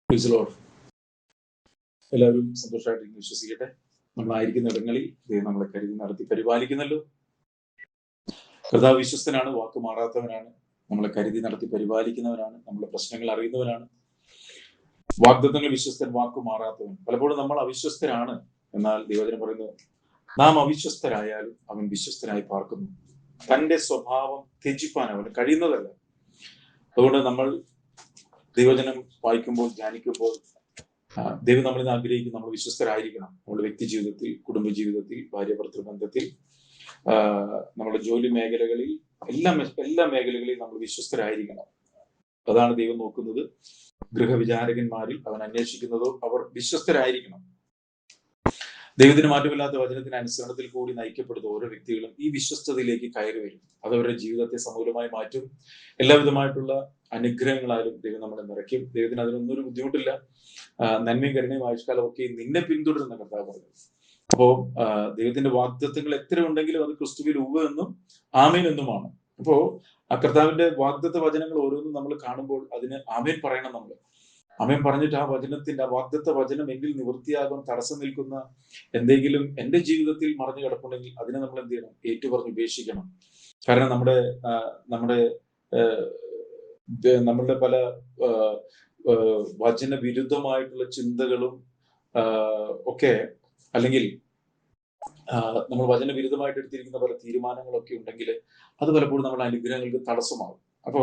Praise the Lord. എല്ലാവരും സന്തോഷമായിട്ട് വിശ്വസിക്കട്ടെ. നമ്മളായിരിക്കുന്ന ഇടങ്ങളിൽ ദൈവം നമ്മളെ കരുതി നടത്തി പരിപാലിക്കുന്നല്ലോ. കർത്താവ് വിശ്വസ്തനാണ്, വാക്ക് മാറാത്തവനാണ്, നമ്മളെ കരുതി നടത്തി പരിപാലിക്കുന്നവനാണ്, നമ്മുടെ പ്രശ്നങ്ങൾ അറിയുന്നവനാണ്. വാഗ്ദത്തങ്ങൾ വിശ്വസ്തൻ, വാക്ക് മാറാത്തവൻ. പലപ്പോഴും നമ്മൾ അവിശ്വസ്തരാണ്, എന്നാൽ ദൈവജനം പറയുന്നു, നാം അവിശ്വസ്തരായാലും അവൻ വിശ്വസ്തനായി പാർക്കുന്നു. തന്റെ സ്വഭാവം ത്യജിപ്പാൻ അവന് കഴിയുന്നതല്ല. അതുകൊണ്ട് നമ്മൾ ദൈവജനം വായിക്കുമ്പോൾ, ധ്യാനിക്കുമ്പോൾ ദൈവം നമ്മളിന്ന് ആഗ്രഹിക്കും നമ്മൾ വിശ്വസ്തരായിരിക്കണം. നമ്മുടെ വ്യക്തി ജീവിതത്തിൽ, കുടുംബ ജീവിതത്തിൽ, ഭാര്യ-ഭർത്തൃ ബന്ധത്തിൽ, നമ്മുടെ ജോലി മേഖലകളിൽ, എല്ലാ മേഖലകളിലും നമ്മൾ വിശ്വസ്തരായിരിക്കണം. അതാണ് ദൈവം നോക്കുന്നത്. ഗൃഹവിചാരകന്മാരിൽ അവൻ അന്വേഷിക്കുന്നതോ അവർ വിശ്വസ്തരായിരിക്കണം. ദൈവത്തിന് മാറ്റമില്ലാത്ത വചനത്തിന് അനുസരണത്തിൽ കൂടി നയിക്കപ്പെടുന്ന ഓരോ വ്യക്തികളും ഈ വിശ്വസ്തതയിലേക്ക് കയറി വരും. അത് അവരുടെ ജീവിതത്തെ സമൂലമായി മാറ്റും. എല്ലാവിധമായിട്ടുള്ള അനുഗ്രഹങ്ങളാലും ദൈവം നമ്മളെ നിറയ്ക്കും. ദൈവത്തിന് അതിനൊന്നും ഒരു ബുദ്ധിമുട്ടില്ല. നന്മയും കരുണയും ആയുഷ്കാലം ഒക്കെ നിന്നെ പിന്തുടരുന്ന കർത്താവ് പറഞ്ഞു. അപ്പോ ദൈവത്തിന്റെ വാഗ്ദത്തങ്ങൾ എത്ര ഉണ്ടെങ്കിലും അത് ക്രിസ്തുവിൽ ഉവ്വ് എന്നും ആമേൻ എന്നുമാണ്. അപ്പോ ആ കർത്താവിന്റെ വാഗ്ദത്ത വചനങ്ങൾ ഓരോന്നും നമ്മൾ കാണുമ്പോൾ അതിന് ആമേൻ പറയണം. നമ്മൾ ആമേൻ പറഞ്ഞിട്ട് ആ വചനത്തിന്റെ, ആ വാഗ്ദത്ത വചനം എങ്കിൽ നിവൃത്തിയാകാൻ തടസ്സം നിൽക്കുന്ന എന്തെങ്കിലും എന്റെ ജീവിതത്തിൽ മറഞ്ഞു കിടപ്പുണ്ടെങ്കിൽ അതിനെ നമ്മൾ എന്ത് ചെയ്യണം? ഏറ്റുപറഞ്ഞ് ഉപേക്ഷിക്കണം. കാരണം നമ്മളുടെ പല വചന വിരുദ്ധമായിട്ടുള്ള ചിന്തകളും ഒക്കെ, അല്ലെങ്കിൽ നമ്മൾ വചന വിരുദ്ധമായിട്ട് എടുത്തിരിക്കുന്ന പല തീരുമാനങ്ങളൊക്കെ ഉണ്ടെങ്കിൽ അത് പലപ്പോഴും നമ്മുടെ അനുഗ്രഹങ്ങൾക്ക് തടസ്സമാകും. അപ്പോ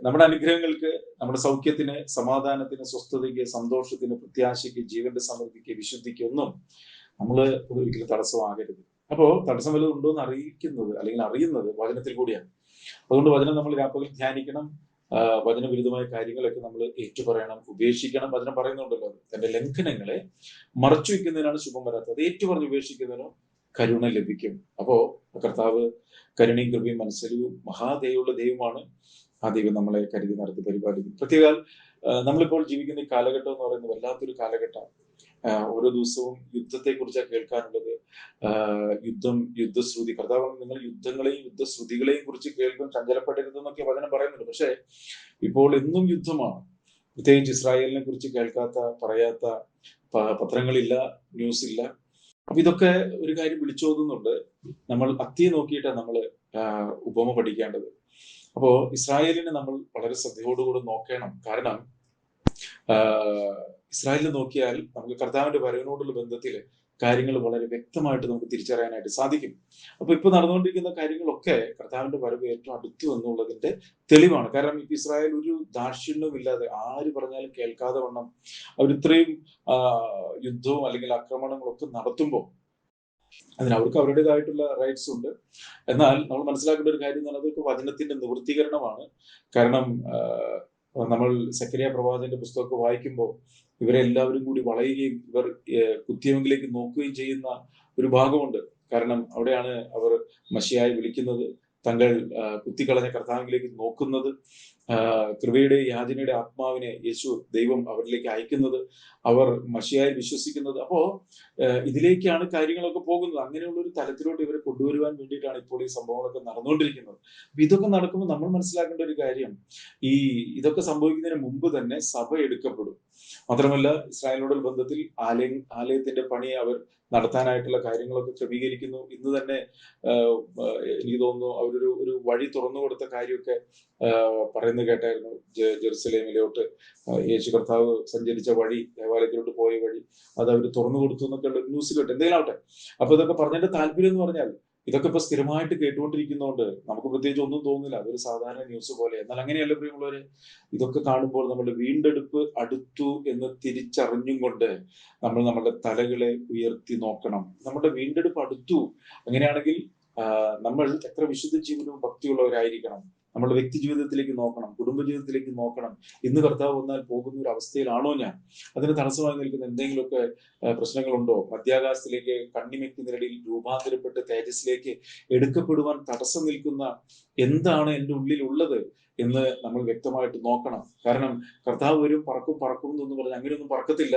നമ്മുടെ അനുഗ്രഹങ്ങൾക്ക്, നമ്മുടെ സൗഖ്യത്തിന്, സമാധാനത്തിന്, സ്വസ്ഥതയ്ക്ക്, സന്തോഷത്തിന്, പ്രത്യാശയ്ക്ക്, ജീവന്റെ സമൃദ്ധിക്ക്, വിശുദ്ധിക്ക് ഒന്നും നമ്മൾ ഒരിക്കലും തടസ്സമാകരുത്. അപ്പോ തടസ്സം വല്ലതും ഉണ്ടോ എന്ന് അറിയുന്നത് വചനത്തിൽ കൂടിയാണ്. അതുകൊണ്ട് വചനം നമ്മൾ രാപ്പകൽ ധ്യാനിക്കണം. വചനവിരുദ്ധമായ കാര്യങ്ങളൊക്കെ നമ്മൾ ഏറ്റുപറയണം, ഉപേക്ഷിക്കണം. വചനം പറയുന്നുണ്ടല്ലോ, തന്റെ ലംഘനങ്ങളെ മറച്ചു വെക്കുന്നതിനാണ് ശുഭം വരാത്തത്, ഏറ്റുപറഞ്ഞ് ഉപേക്ഷിക്കുന്നതിനോ കരുണ ലഭിക്കും. അപ്പോ കർത്താവ് കരുണയും കൃപയും മനസ്സിലും മഹാദയുള്ള ദൈവമാണ്. ആ ദൈവം നമ്മളെ കരുതി നടത്തി പരിപാലിക്കും. പ്രത്യേക നമ്മളിപ്പോൾ ജീവിക്കുന്ന ഈ കാലഘട്ടം എന്ന് പറയുന്നത് വല്ലാത്തൊരു കാലഘട്ടം. ഓരോ ദിവസവും യുദ്ധത്തെ കുറിച്ചാണ് കേൾക്കാനുള്ളത്. യുദ്ധശ്രുതി. കർത്താവ് നിങ്ങൾ യുദ്ധങ്ങളെയും യുദ്ധശ്രുതികളെയും കുറിച്ച് കേൾക്കും, ചഞ്ചലപ്പെടരുതെന്നൊക്കെ വചനം പറയുന്നുണ്ട്. പക്ഷെ ഇപ്പോൾ എന്നും യുദ്ധമാണ്. പ്രത്യേകിച്ച് ഇസ്രായേലിനെ കുറിച്ച് കേൾക്കാത്ത, പറയാത്ത പത്രങ്ങളില്ല, ന്യൂസ് ഇല്ല. അപ്പൊ ഇതൊക്കെ ഒരു കാര്യം വിളിച്ചോതുന്നുണ്ട്. നമ്മൾ അത്തിയെ നോക്കിയിട്ടാണ് നമ്മൾ ഉപമ പഠിക്കേണ്ടത്. അപ്പോ ഇസ്രായേലിനെ നമ്മൾ വളരെ ശ്രദ്ധയോടുകൂടി നോക്കണം. കാരണം ഇസ്രായേലിനെ നോക്കിയാൽ നമുക്ക് കർത്താവിന്റെ വരവിനോടുള്ള ബന്ധത്തിൽ കാര്യങ്ങൾ വളരെ വ്യക്തമായിട്ട് നമുക്ക് തിരിച്ചറിയാനായിട്ട് സാധിക്കും. അപ്പൊ ഇപ്പൊ നടന്നുകൊണ്ടിരിക്കുന്ന കാര്യങ്ങളൊക്കെ കർത്താവിന്റെ വരവ് ഏറ്റവും അടുത്തു എന്നുള്ളതിന്റെ തെളിവാണ്. കാരണം ഇപ്പൊ ഇസ്രായേൽ ഒരു ദാക്ഷിണ്യവും ഇല്ലാതെ, ആര് പറഞ്ഞാലും കേൾക്കാതെ വണ്ണം അവരിത്രയും യുദ്ധവും അല്ലെങ്കിൽ ആക്രമണങ്ങളൊക്കെ നടത്തുമ്പോൾ അതിന് അവർക്ക് അവരുടേതായിട്ടുള്ള റൈറ്റ്സ് ഉണ്ട്. എന്നാൽ നമ്മൾ മനസ്സിലാക്കേണ്ട ഒരു കാര്യം എന്ന് പറയുന്നത് അതൊക്കെ വചനത്തിന്റെ നിവൃത്തീകരണമാണ്. കാരണം നമ്മൾ സെക്കരിയ പ്രവാചകന്റെ പുസ്തകമൊക്കെ വായിക്കുമ്പോൾ ഇവരെല്ലാവരും കൂടി വളയുകയും ഇവർ കുത്തിയവങ്കിലേക്ക് നോക്കുകയും ചെയ്യുന്ന ഒരു ഭാഗമുണ്ട്. കാരണം അവിടെയാണ് അവർ മശിയായി വിളിക്കുന്നത്, തങ്ങൾ കുത്തിക്കളഞ്ഞ കർത്താവിലേക്ക് നോക്കുന്നത്, കൃപയുടെ യാചനയുടെ ആത്മാവിനെ ദൈവം അവരിലേക്ക് അയക്കുന്നത്, അവർ മശിയായി വിശ്വസിക്കുന്നത്. അപ്പോ ഇതിലേക്കാണ് കാര്യങ്ങളൊക്കെ പോകുന്നത്. അങ്ങനെയുള്ള ഒരു തലത്തിലോട്ട് ഇവരെ കൊണ്ടുവരുവാൻ വേണ്ടിയിട്ടാണ് ഇപ്പോൾ ഈ സംഭവങ്ങളൊക്കെ നടന്നുകൊണ്ടിരിക്കുന്നത്. അപ്പൊ ഇതൊക്കെ നടക്കുമ്പോൾ നമ്മൾ മനസ്സിലാക്കേണ്ട ഒരു കാര്യം, ഇതൊക്കെ സംഭവിക്കുന്നതിന് മുമ്പ് തന്നെ സഭ എടുക്കപ്പെടും. മാത്രമല്ല ഇസ്രായേലിനോടുള്ള ബന്ധത്തിൽ ആലയത്തിന്റെ പണി അവർ നടത്താനായിട്ടുള്ള കാര്യങ്ങളൊക്കെ ക്രമീകരിക്കുന്നു. ഇന്ന് തന്നെ എനിക്ക് തോന്നുന്നു ഒരു വഴി തുറന്നു കൊടുത്ത കാര്യമൊക്കെ പറയുന്നത് കേട്ടായിരുന്നു. ജെറുസലേമിലോട്ട് യേശു കർത്താവ് സഞ്ചരിച്ച വഴി, ദേവാലയത്തിലോട്ട് പോയ വഴി, അത് അവർ തുറന്നു കൊടുത്തു എന്നൊക്കെ ഉള്ള ന്യൂസ് കേട്ട്. എന്തെങ്കിലും ആവട്ടെ. അപ്പൊ ഇതൊക്കെ പറഞ്ഞതിന്റെ താല്പര്യം എന്ന് പറഞ്ഞാൽ ഇതൊക്കെ ഇപ്പൊ സ്ഥിരമായിട്ട് കേട്ടുകൊണ്ടിരിക്കുന്നതുകൊണ്ട് നമുക്ക് പ്രത്യേകിച്ച് ഒന്നും തോന്നുന്നില്ല, അതൊരു സാധാരണ ന്യൂസ് പോലെ. എന്നാൽ അങ്ങനെയല്ല പ്രിയമുള്ളവരെ. ഇതൊക്കെ കാണുമ്പോൾ നമ്മുടെ വീണ്ടെടുപ്പ് അടുത്തു എന്ന് തിരിച്ചറിഞ്ഞും കൊണ്ട് നമ്മൾ നമ്മുടെ തലകളെ ഉയർത്തി നോക്കണം. നമ്മുടെ വീണ്ടെടുപ്പ് അടുത്തു. അങ്ങനെയാണെങ്കിൽ നമ്മൾ എത്ര വിശുദ്ധ ജീവിതവും ഭക്തിയുള്ളവരായിരിക്കണം. നമ്മുടെ വ്യക്തി ജീവിതത്തിലേക്ക് നോക്കണം, കുടുംബജീവിതത്തിലേക്ക് നോക്കണം. ഇന്ന് കർത്താവ് വന്നാൽ പോകുന്ന ഒരു അവസ്ഥയിലാണോ ഞാൻ? അതിന് തടസ്സമായി നിൽക്കുന്ന എന്തെങ്കിലുമൊക്കെ പ്രശ്നങ്ങളുണ്ടോ? മധ്യാകാശത്തിലേക്ക് കണ്ണിമയ്ക്കുന്നതിനിടയിൽ രൂപാന്തരപ്പെട്ട് തേജസ്സിലേക്ക് എടുക്കപ്പെടുവാൻ തടസ്സം നിൽക്കുന്ന എന്താണ് എൻ്റെ ഉള്ളിൽ ഉള്ളത് എന്ന് നമ്മൾ വ്യക്തമായിട്ട് നോക്കണം. കാരണം കർത്താവ് വരും, പറക്കും എന്നൊന്നും പറഞ്ഞാൽ അങ്ങനെയൊന്നും പറക്കത്തില്ല.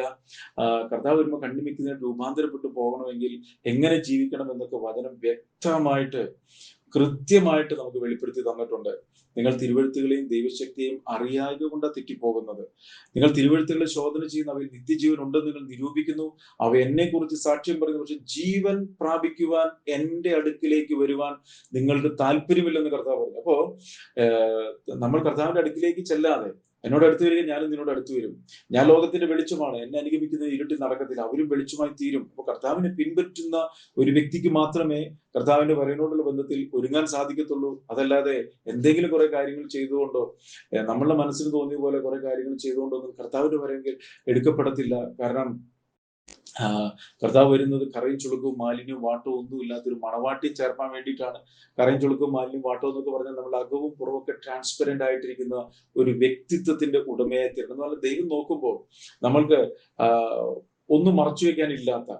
കർത്താവ് വരുമ്പോൾ കണ്ണിമയ്ക്കുന്നതിന് രൂപാന്തരപ്പെട്ടു പോകണമെങ്കിൽ എങ്ങനെ ജീവിക്കണം എന്നൊക്കെ വചനം വ്യക്തമായിട്ട് കൃത്യമായിട്ട് നമുക്ക് വെളിപ്പെടുത്തി തന്നിട്ടുണ്ട്. നിങ്ങൾ തിരുവെഴുത്തുകളെയും ദൈവശക്തിയെയും അറിയാതെ കൊണ്ട് തെറ്റിപ്പോകുന്നത്. നിങ്ങൾ തിരുവെഴുത്തുകളെ ശോധന ചെയ്യുന്ന അവയിൽ നിത്യജീവൻ ഉണ്ടെന്ന് നിങ്ങൾ നിരൂപിക്കുന്നു. അവ എന്നെ കുറിച്ച് സാക്ഷ്യം പറയുന്നു. പക്ഷെ ജീവൻ പ്രാപിക്കുവാൻ എന്റെ അടുക്കിലേക്ക് വരുവാൻ നിങ്ങൾക്ക് താല്പര്യമില്ലെന്ന് കർത്താവ് പറഞ്ഞു. അപ്പോ നമ്മൾ കർത്താവിന്റെ അടുക്കിലേക്ക് ചെല്ലാതെ എന്നോട് അടുത്ത് വരിക, ഞാനും നിന്നോട് അടുത്ത് വരും. ഞാൻ ലോകത്തിന്റെ വെളിച്ചമാണ്, എന്നെ അനുഗമിക്കുന്ന ഇരുട്ടിൽ നടക്കത്തില്ല, അവരും വെളിച്ചമായി തീരും. അപ്പൊ കർത്താവിനെ പിൻപറ്റുന്ന ഒരു വ്യക്തിക്ക് മാത്രമേ കർത്താവിന്റെ വരവിനോടുള്ള ബന്ധത്തിൽ ഒരുങ്ങാൻ സാധിക്കത്തുള്ളൂ. അതല്ലാതെ എന്തെങ്കിലും കുറെ കാര്യങ്ങൾ ചെയ്തുകൊണ്ടോ നമ്മളുടെ മനസ്സിന് തോന്നിയ പോലെ കുറെ കാര്യങ്ങൾ ചെയ്തുകൊണ്ടൊന്നും കർത്താവിന്റെ വരവെങ്കിൽ എടുക്കപ്പെടത്തില്ല. കാരണം കർത്താവ് വരുന്നത് കറയും ചുളുക്കവും മാലിന്യവും വാട്ടവും ഒന്നും ഇല്ലാത്തൊരു മണവാട്ടി ചേർക്കാൻ വേണ്ടിയിട്ടാണ്. കറയും ചുളുക്കവും മാലിന്യം വാട്ടവും എന്നൊക്കെ പറഞ്ഞാൽ നമ്മുടെ അകവും പുറമൊക്കെ ട്രാൻസ്പെറന്റ് ആയിട്ടിരിക്കുന്ന ഒരു വ്യക്തിത്വത്തിന്റെ ഉടമയായി തീരണം. എന്നാൽ ദൈവം നോക്കുമ്പോൾ നമ്മൾക്ക് ഒന്നും മറച്ചു വെക്കാനില്ലാത്ത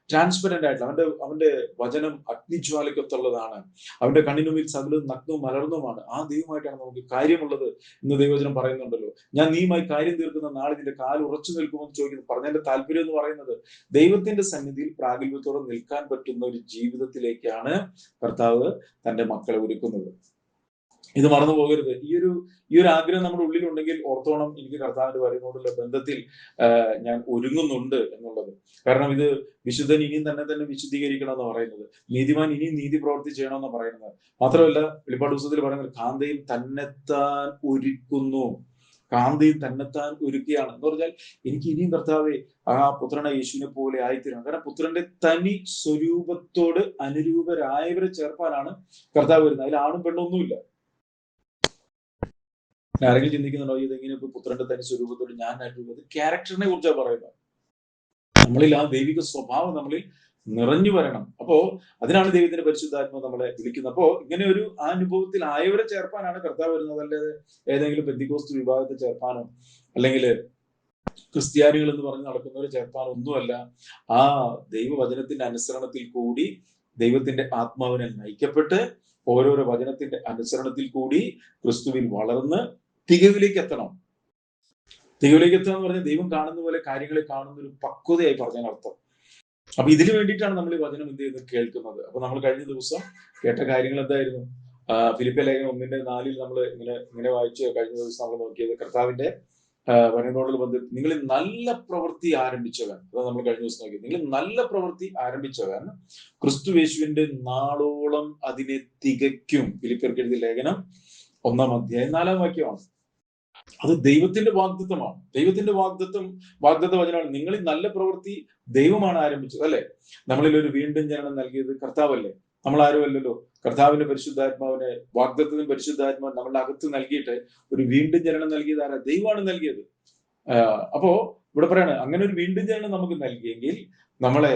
ട്രാൻസ്പെറന്റ് ആയിട്ടുള്ള അവന്റെ വചനം അഗ്നിജ്വാലയ്ക്കൊത്തുള്ളതാണ്. അവന്റെ കണ്ണിനുമിൽ സകലവും നഗ്നവും മലർന്നുമാണ്. ആ ദൈവമായിട്ടാണ് നമുക്ക് കാര്യമുള്ളത് എന്ന് ദൈവവചനം പറയുന്നുണ്ടല്ലോ. ഞാൻ നീയുമായി കാര്യം തീർക്കുന്ന നാളെ നിന്റെ കാൽ ഉറച്ചു നിൽക്കുമെന്ന് ചോദിക്കുന്നു. പറഞ്ഞതിന്റെ താല്പര്യം എന്ന് പറയുന്നത് ദൈവത്തിന്റെ സന്നിധിയിൽ പ്രാഗൽഭ്യത്തോടെ നിൽക്കാൻ പറ്റുന്ന ഒരു ജീവിതത്തിലേക്കാണ് കർത്താവ് തന്റെ മക്കളെ ഒരുക്കുന്നത്. ഇത് മറന്നു പോകരുത്. ഈ ഒരു ആഗ്രഹം നമ്മുടെ ഉള്ളിലുണ്ടെങ്കിൽ ഓർത്തോണം, എനിക്ക് കർത്താവിന്റെ വരവിനോടുള്ള ബന്ധത്തിൽ ഞാൻ ഒരുങ്ങുന്നുണ്ട് എന്നുള്ളത്. കാരണം ഇത് വിശുദ്ധൻ ഇനിയും തന്നെ വിശുദ്ധീകരിക്കണം എന്ന് പറയുന്നത്, നീതിമാൻ ഇനിയും നീതി പ്രവർത്തി ചെയ്യണമെന്ന് പറയുന്നത്. മാത്രമല്ല വെളിപ്പാട് പുസ്തകത്തിൽ പറയുന്നത് കാന്തയും തന്നെത്താൻ ഒരുക്കുന്നു. കാന്തയും തന്നെത്താൻ ഒരുക്കുകയാണ് എന്ന് പറഞ്ഞാൽ എനിക്ക് ഇനിയും കർത്താവെ ആ പുത്രനെ യേശുവിനെ പോലെ ആയിത്തീരണം. കാരണം പുത്രന്റെ തനി സ്വരൂപത്തോട് അനുരൂപരായവരെ ചേർപ്പാനാണ് കർത്താവ് വരുന്നത്. അതിൽ ആണും പെണ്ണൊന്നുമില്ല. ആരെങ്കിലും ചിന്തിക്കുന്നുണ്ടോ ഇതെങ്ങനെ ഇപ്പൊ പുത്രന്റെ തനി സ്വരൂപത്തോട് ഞാൻ അനുരൂപത്? ക്യാരക്ടറിനെ കുറിച്ചാണ് പറയുന്നത്. നമ്മളിൽ ആ ദൈവിക സ്വഭാവം നമ്മളിൽ നിറഞ്ഞു വരണം. അപ്പോ അതിനാണ് ദൈവത്തിന്റെ പരിശുദ്ധാത്മാവ് നമ്മളെ വിളിക്കുന്നത്. അപ്പോ ഇങ്ങനെ ഒരു ആ അനുഭവത്തിൽ ആയവരെ ചേർപ്പാനാണ് കർത്താവ് വരുന്നത്. അല്ലാതെ ഏതെങ്കിലും പെന്തിക്കോസ്ത് വിഭാഗത്തെ ചേർപ്പാനോ അല്ലെങ്കിൽ ക്രിസ്ത്യാനികൾ എന്ന് പറഞ്ഞ് നടക്കുന്നവരെ ചേർപ്പാനോ ഒന്നുമല്ല. ആ ദൈവവചനത്തിന്റെ അനുസരണത്തിൽ കൂടി ദൈവത്തിന്റെ ആത്മാവിനെ നയിക്കപ്പെട്ട് ഓരോരോ വചനത്തിന്റെ അനുസരണത്തിൽ കൂടി ക്രിസ്തുവിൽ വളർന്ന് തികവിലേക്ക് എത്തണം. തികവിലേക്ക് എത്തുക എന്ന് പറഞ്ഞാൽ ദൈവം കാണുന്ന പോലെ കാര്യങ്ങളെ കാണുന്ന ഒരു പക്വതയായി പറഞ്ഞതിനർത്ഥം. അപ്പൊ ഇതിനു വേണ്ടിയിട്ടാണ് നമ്മൾ ഈ വചനം എന്ത് ചെയ്യുന്നത്, കേൾക്കുന്നത്. അപ്പൊ നമ്മൾ കഴിഞ്ഞ ദിവസം കേട്ട കാര്യങ്ങൾ എന്തായിരുന്നു? ഫിലിപ്പിയ ലേഖനം 1:4 നമ്മൾ ഇങ്ങനെ വായിച്ച് കഴിഞ്ഞ ദിവസം നമ്മൾ നോക്കിയത് കർത്താവിന്റെ വരവിനോടുള്ള ബന്ധത്തിൽ നിങ്ങൾ നല്ല പ്രവൃത്തി ആരംഭിച്ചവൻ. അതാണ് നമ്മൾ കഴിഞ്ഞ ദിവസം നോക്കിയത്. നിങ്ങൾ നല്ല പ്രവൃത്തി ആരംഭിച്ചവൻ ക്രിസ്തു യേശുവിന്റെ നാളോളം അതിനെ തികയ്ക്കും. ഫിലിപ്പിയർക്ക് എഴുതിയ ലേഖനം 1-ാം വാക്യമാണ്. അത് ദൈവത്തിന്റെ വാഗ്ദത്തമാണ്. ദൈവത്തിന്റെ വാഗ്ദത്ത വചനമാണ്. നിങ്ങളിൽ നല്ല പ്രവൃത്തി ദൈവമാണ് ആരംഭിച്ചത്, അല്ലെ? നമ്മളിൽ ഒരു വീണ്ടും ജനനം നൽകിയത് കർത്താവല്ലേ, നമ്മൾ ആരുമല്ലല്ലോ. കർത്താവിന്റെ പരിശുദ്ധാത്മാവിനെ, വാഗ്ദത്തത്തിന് പരിശുദ്ധാത്മാവ് നമ്മളുടെ അകത്ത് നൽകിയിട്ട് ഒരു വീണ്ടും ജനനം നൽകിയത് ആരാ? ദൈവമാണ് നൽകിയത്. അപ്പോ ഇവിടെ പറയാണ് അങ്ങനെ ഒരു വീണ്ടും ജനനം നമുക്ക് നൽകിയെങ്കിൽ നമ്മളെ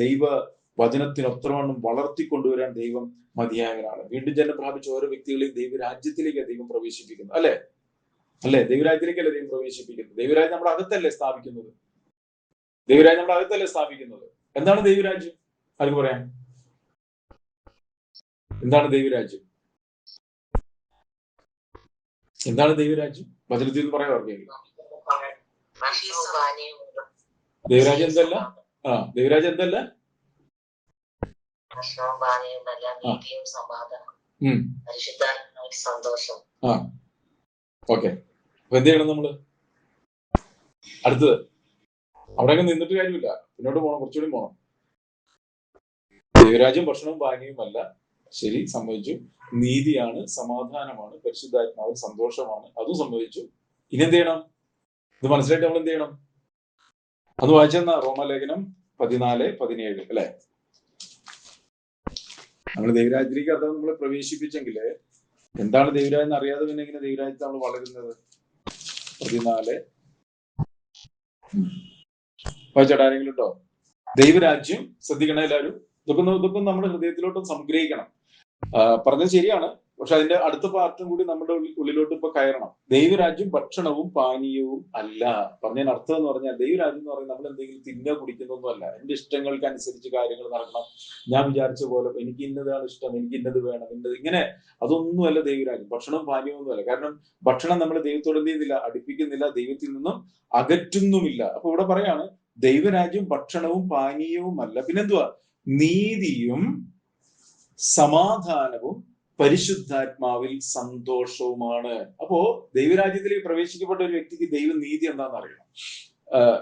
ദൈവ വചനത്തിനൊത്തവണ്ണം വളർത്തിക്കൊണ്ടുവരാൻ ദൈവം മതിയായവനാണ്. വീണ്ടും ജനനം പ്രാപിച്ച ഓരോ വ്യക്തികളെയും ദൈവരാജ്യത്തിലേക്ക് ദൈവം പ്രവേശിപ്പിക്കുന്നു, അല്ലെ? ദൈവരാജ്യത്തിലേക്കല്ലേ ദൈവം പ്രവേശിപ്പിക്കുന്നത്? ദൈവരാജ്യം നമ്മുടെ അകത്തല്ലേ സ്ഥാപിക്കുന്നത്? എന്താണ് ദൈവരാജ്യം? ആർക്ക് പറയാം? എന്താണ് ദൈവരാജ്യം? വചനത്തിൽ നിന്ന് പറയാം ആർക്കെങ്കിലും? ദൈവരാജ്യം എന്തല്ല? ദൈവരാജ്യം എന്തല്ല? ഓക്കെ. അപ്പൊ എന്ത് ചെയ്യണം നമ്മള്? അടുത്തത് അവിടെ അങ്ങ് നിന്നിട്ട് കാര്യമില്ല, പിന്നോട്ട് പോകണം, കുറച്ചുകൂടി പോകണം. ദൈവരാജ്യം ഭക്ഷണവും പാനീയവും അല്ല. ശരി, സമ്മതിച്ചു. നീതിയാണ്, സമാധാനമാണ്, പരിശുദ്ധാത്മാവിൽ സന്തോഷമാണ്, അതും സമ്മതിച്ചു. ഇനി എന്ത് ചെയ്യണം? ഇത് മനസ്സിലായിട്ട് നമ്മൾ എന്ത് ചെയ്യണം? അത് വായിച്ചെന്ന റോമാലേഖനം 14-17, അല്ലെ? നമ്മൾ ദൈവരാജ്യത്തിലേക്ക് അർത്ഥം നമ്മളെ പ്രവേശിപ്പിച്ചെങ്കിൽ എന്താണ് ദൈവരാജ്യം എന്ന് അറിയാതെ പിന്നെ ഇങ്ങനെ ദൈവരാജ്യത്തിൽ നമ്മൾ വളരുന്നത്? 14 വായിച്ചോട്ടെ, ആരെങ്കിലും ഉണ്ടോ? ദൈവരാജ്യം ശ്രദ്ധിക്കണം എല്ലാവരും. ഇതൊക്കെ നമ്മുടെ ഹൃദയത്തിലോട്ട് സംഗ്രഹിക്കണം. പറഞ്ഞത് ശരിയാണ്, പക്ഷെ അതിന്റെ അടുത്ത പാർട്ടും കൂടി നമ്മുടെ ഉള്ളിലോട്ട് ഇപ്പൊ കയറണം. ദൈവരാജ്യം ഭക്ഷണവും പാനീയവും അല്ല. പറഞ്ഞതിന് അർത്ഥം എന്ന് പറഞ്ഞാൽ ദൈവരാജ്യം എന്ന് പറഞ്ഞാൽ നമ്മൾ എന്തെങ്കിലും തിന്നുക കുടിക്കുന്നൊന്നും അല്ല. എന്റെ ഇഷ്ടങ്ങൾക്ക് അനുസരിച്ച് കാര്യങ്ങൾ നടക്കണം, ഞാൻ വിചാരിച്ച പോലെ എനിക്ക് ഇന്നതാണ് ഇഷ്ടം, എനിക്ക് ഇന്നത് വേണം, ഇങ്ങനെ അതൊന്നുമല്ല ദൈവരാജ്യം. ഭക്ഷണവും പാനീയവും ഒന്നുമല്ല. കാരണം ഭക്ഷണം നമ്മൾ ദൈവത്തോട് എന്ത് ചെയ്യുന്നില്ല, അടുപ്പിക്കുന്നില്ല, ദൈവത്തിൽ നിന്നും അകറ്റുന്നുമില്ല. അപ്പൊ ഇവിടെ പറയാണ് ദൈവരാജ്യം ഭക്ഷണവും പാനീയവും അല്ല, പിന്നെന്തുവാ? നീതിയും സമാധാനവും പരിശുദ്ധാത്മാവിൽ സന്തോഷവുമാണ്. അപ്പോ ദൈവരാജ്യത്തിലേക്ക് പ്രവേശിക്കപ്പെട്ട ഒരു വ്യക്തിക്ക് ദൈവനീതി എന്താണെന്ന് അറിയണം.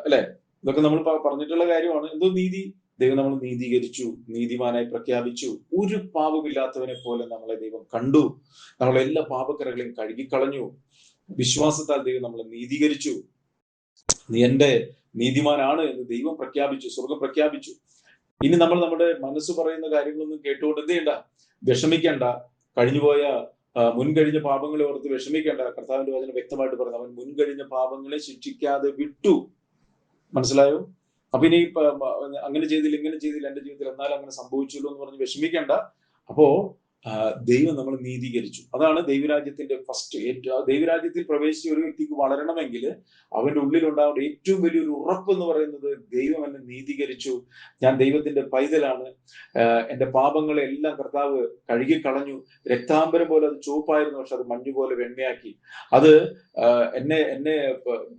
അല്ലെ? ഇതൊക്കെ നമ്മൾ പറഞ്ഞിട്ടുള്ള കാര്യമാണ്. എന്തോ നീതി? ദൈവം നമ്മൾ നീതീകരിച്ചു, നീതിമാനായി പ്രഖ്യാപിച്ചു. ഒരു പാപമില്ലാത്തവനെ പോലെ നമ്മളെ ദൈവം കണ്ടു. നമ്മളെ എല്ലാ പാപക്കറകളെയും കഴുകിക്കളഞ്ഞു. വിശ്വാസത്താൽ ദൈവം നമ്മളെ നീതീകരിച്ചു. നീ എന്റെ നീതിമാനാണ് എന്ന് ദൈവം പ്രഖ്യാപിച്ചു, സ്വർഗം പ്രഖ്യാപിച്ചു. ഇനി നമ്മൾ നമ്മുടെ മനസ്സ് പറയുന്ന കാര്യങ്ങളൊന്നും കേട്ടുകൊണ്ട് എന്ത് ചെയ്യണ്ട? വിഷമിക്കേണ്ട. കഴിഞ്ഞുപോയ മുൻകഴിഞ്ഞ പാപങ്ങളെ ഓർത്ത് വിഷമിക്കേണ്ട. കർത്താവിന്റെ വചനം വ്യക്തമായിട്ട് പറഞ്ഞു, അവൻ മുൻകഴിഞ്ഞ പാപങ്ങളെ ശിക്ഷിക്കാതെ വിട്ടു. മനസ്സിലായോ? അപ്പൊ ഇനി അങ്ങനെ ചെയ്തില്ല, ഇങ്ങനെ ചെയ്തില്ല, എന്റെ ജീവിതത്തിൽ എന്നാലും അങ്ങനെ സംഭവിച്ചല്ലോ എന്ന് പറഞ്ഞ് വിഷമിക്കേണ്ട. അപ്പോ ദൈവം നമ്മൾ നീതീകരിച്ചു. അതാണ് ദൈവരാജ്യത്തിന്റെ ഫസ്റ്റ്. ദൈവരാജ്യത്തിൽ പ്രവേശിച്ച ഒരു വ്യക്തിക്ക് വളരണമെങ്കിൽ അവന്റെ ഉള്ളിൽ ഉണ്ടാവേണ്ട ഏറ്റവും വലിയൊരു ഉറപ്പ് എന്ന് പറയുന്നത്, ദൈവം എന്നെ നീതീകരിച്ചു, ഞാൻ ദൈവത്തിന്റെ പൈതലാണ്, എന്റെ പാപങ്ങളെ എല്ലാം കർത്താവ് കഴുകിക്കളഞ്ഞു. രക്താംബരം പോലെ അത് ചുവപ്പായിരുന്നു, പക്ഷെ അത് മഞ്ഞു പോലെ വെണ്മയാക്കി. അത് എന്നെ